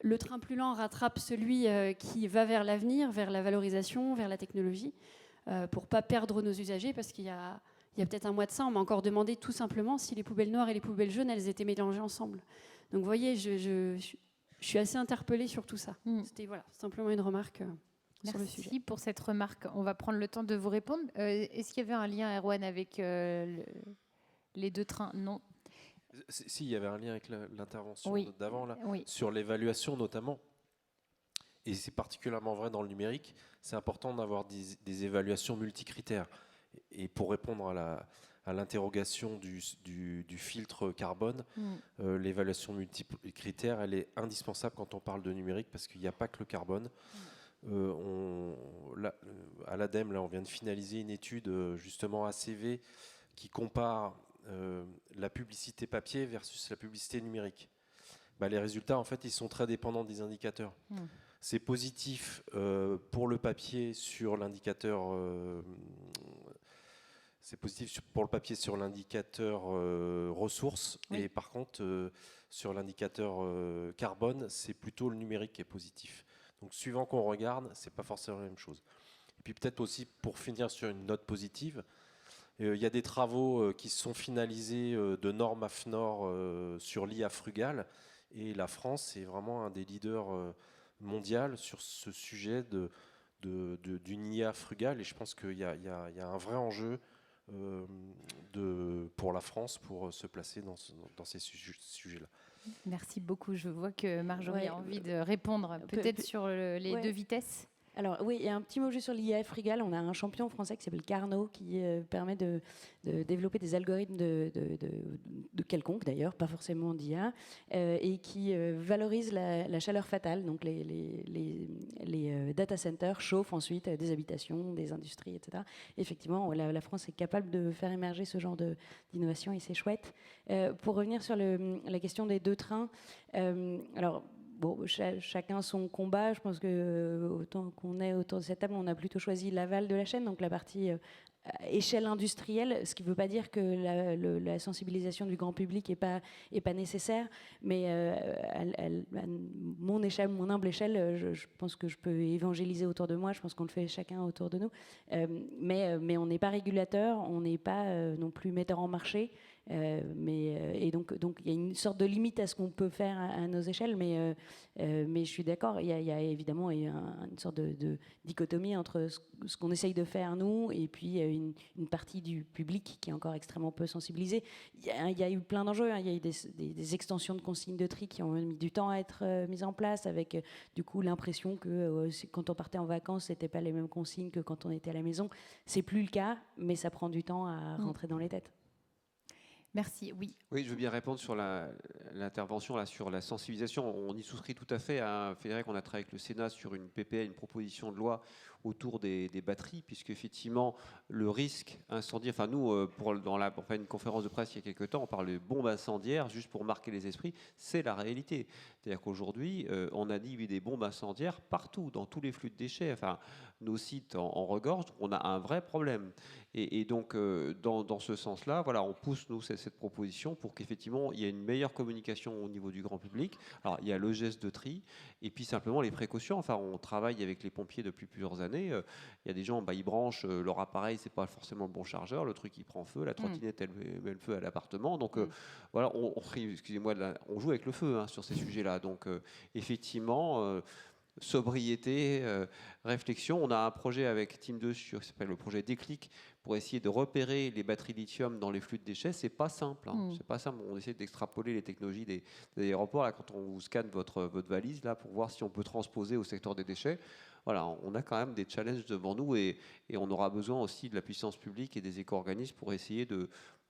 S11: le train plus lent rattrape celui qui va vers l'avenir, vers la valorisation, vers la technologie, pour ne pas perdre nos usagers, parce qu'il y a peut-être un mois de ça, on m'a encore demandé tout simplement si les poubelles noires et les poubelles jaunes, elles étaient mélangées ensemble. Donc vous voyez, je suis assez interpellée sur tout ça. C'était simplement une remarque sur le sujet.
S1: Merci pour cette remarque. On va prendre le temps de vous répondre. Est-ce qu'il y avait un lien, Erwan, avec les deux trains? Non.
S4: Si, il y avait un lien avec l'intervention d'avant, là,
S1: oui.
S4: Sur l'évaluation notamment. Et c'est particulièrement vrai dans le numérique. C'est important d'avoir des évaluations multicritères. Et pour répondre à l'interrogation du filtre carbone, l'évaluation multicritère, elle est indispensable quand on parle de numérique, parce qu'il n'y a pas que le carbone. À l'ADEME, là, on vient de finaliser une étude justement ACV qui compare la publicité papier versus la publicité numérique. Les résultats, en fait, ils sont très dépendants des indicateurs. C'est positif pour le papier sur l'indicateur. C'est positif pour le papier sur l'indicateur ressources, et par contre sur l'indicateur carbone, c'est plutôt le numérique qui est positif. Donc suivant qu'on regarde, c'est pas forcément la même chose. Et puis peut-être aussi pour finir sur une note positive. Il y a des travaux qui sont finalisés de normes AFNOR sur l'IA frugale, et la France est vraiment un des leaders mondiaux sur ce sujet d'une IA frugale, et je pense qu'il y a un vrai enjeu pour la France pour se placer dans ces sujets-là.
S1: Merci beaucoup. Je vois que Marjorie a envie de répondre, peut-être sur les deux vitesses.
S6: Alors oui, il y a un petit mot juste sur l'IA Frigale. On a un champion français qui s'appelle Carnot qui permet de développer des algorithmes de quelconque d'ailleurs, pas forcément d'IA, et qui valorise la chaleur fatale. Donc les data centers chauffent ensuite des habitations, des industries, etc. Effectivement, la France est capable de faire émerger ce genre d'innovation et c'est chouette. Pour revenir sur la question des 2 trains, alors bon, chacun son combat. Je pense que autant qu'on est autour de cette table, on a plutôt choisi l'aval de la chaîne, donc la partie échelle industrielle, ce qui ne veut pas dire que la sensibilisation du grand public n'est pas nécessaire, mais à mon échelle, mon humble échelle, je pense que je peux évangéliser autour de moi, je pense qu'on le fait chacun autour de nous, mais on n'est pas régulateur, on n'est pas non plus metteur en marché, et donc il y a une sorte de limite à ce qu'on peut faire à nos échelles, mais je suis d'accord, il y a évidemment une sorte de dichotomie entre ce qu'on essaye de faire nous et puis une partie du public qui est encore extrêmement peu sensibilisée. Il y a eu plein d'enjeux, hein. Il y a eu des extensions de consignes de tri qui ont mis du temps à être mises en place, avec du coup l'impression que quand on partait en vacances, c'était pas les mêmes consignes que quand on était à la maison. C'est plus le cas, mais ça prend du temps à rentrer dans les têtes.
S1: Merci, oui.
S3: Oui, je veux bien répondre sur l'intervention là, sur la sensibilisation. On y souscrit tout à fait. Frédéric, on a travaillé avec le Sénat sur une PPL, une proposition de loi autour des batteries, puisque effectivement le risque incendie, enfin nous, pour faire une conférence de presse il y a quelques temps, on parle de bombes incendiaires, juste pour marquer les esprits, c'est la réalité. C'est-à-dire qu'aujourd'hui, on a dit des bombes incendiaires partout, dans tous les flux de déchets, enfin nos sites en regorgent, on a un vrai problème. Et donc, dans ce sens-là, voilà, on pousse, nous, cette proposition pour qu'effectivement, il y ait une meilleure communication au niveau du grand public. Alors, il y a le geste de tri, et puis simplement les précautions. Enfin, on travaille avec les pompiers depuis plusieurs années. Il y a des gens, ils branchent leur appareil, c'est pas forcément le bon chargeur, le truc, il prend feu, la trottinette, elle met le feu à l'appartement. Donc, voilà, excusez-moi, on joue avec le feu hein, sur ces sujets-là. Donc, effectivement... sobriété, réflexion. On a un projet avec Team 2 qui s'appelle le projet Déclic pour essayer de repérer les batteries lithium dans les flux de déchets. C'est pas simple. Hein. C'est pas simple. On essaie d'extrapoler les technologies des aéroports. Là, quand on vous scanne votre valise là, pour voir si on peut transposer au secteur des déchets, voilà, on a quand même des challenges devant nous et on aura besoin aussi de la puissance publique et des éco-organismes pour essayer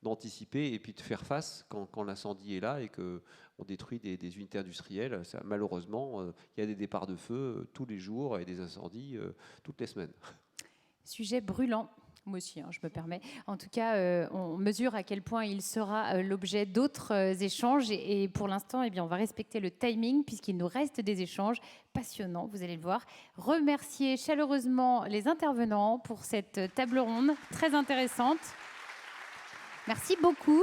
S3: d'anticiper et puis de faire face quand l'incendie est là et qu'on détruit des unités industrielles. Ça, malheureusement, il y a des départs de feu tous les jours et des incendies toutes les semaines.
S1: Sujet brûlant. Moi aussi, hein, je me permets. En tout cas, on mesure à quel point il sera l'objet d'autres échanges. Et pour l'instant, on va respecter le timing puisqu'il nous reste des échanges passionnants, vous allez le voir. Remercier chaleureusement les intervenants pour cette table ronde très intéressante. Merci beaucoup.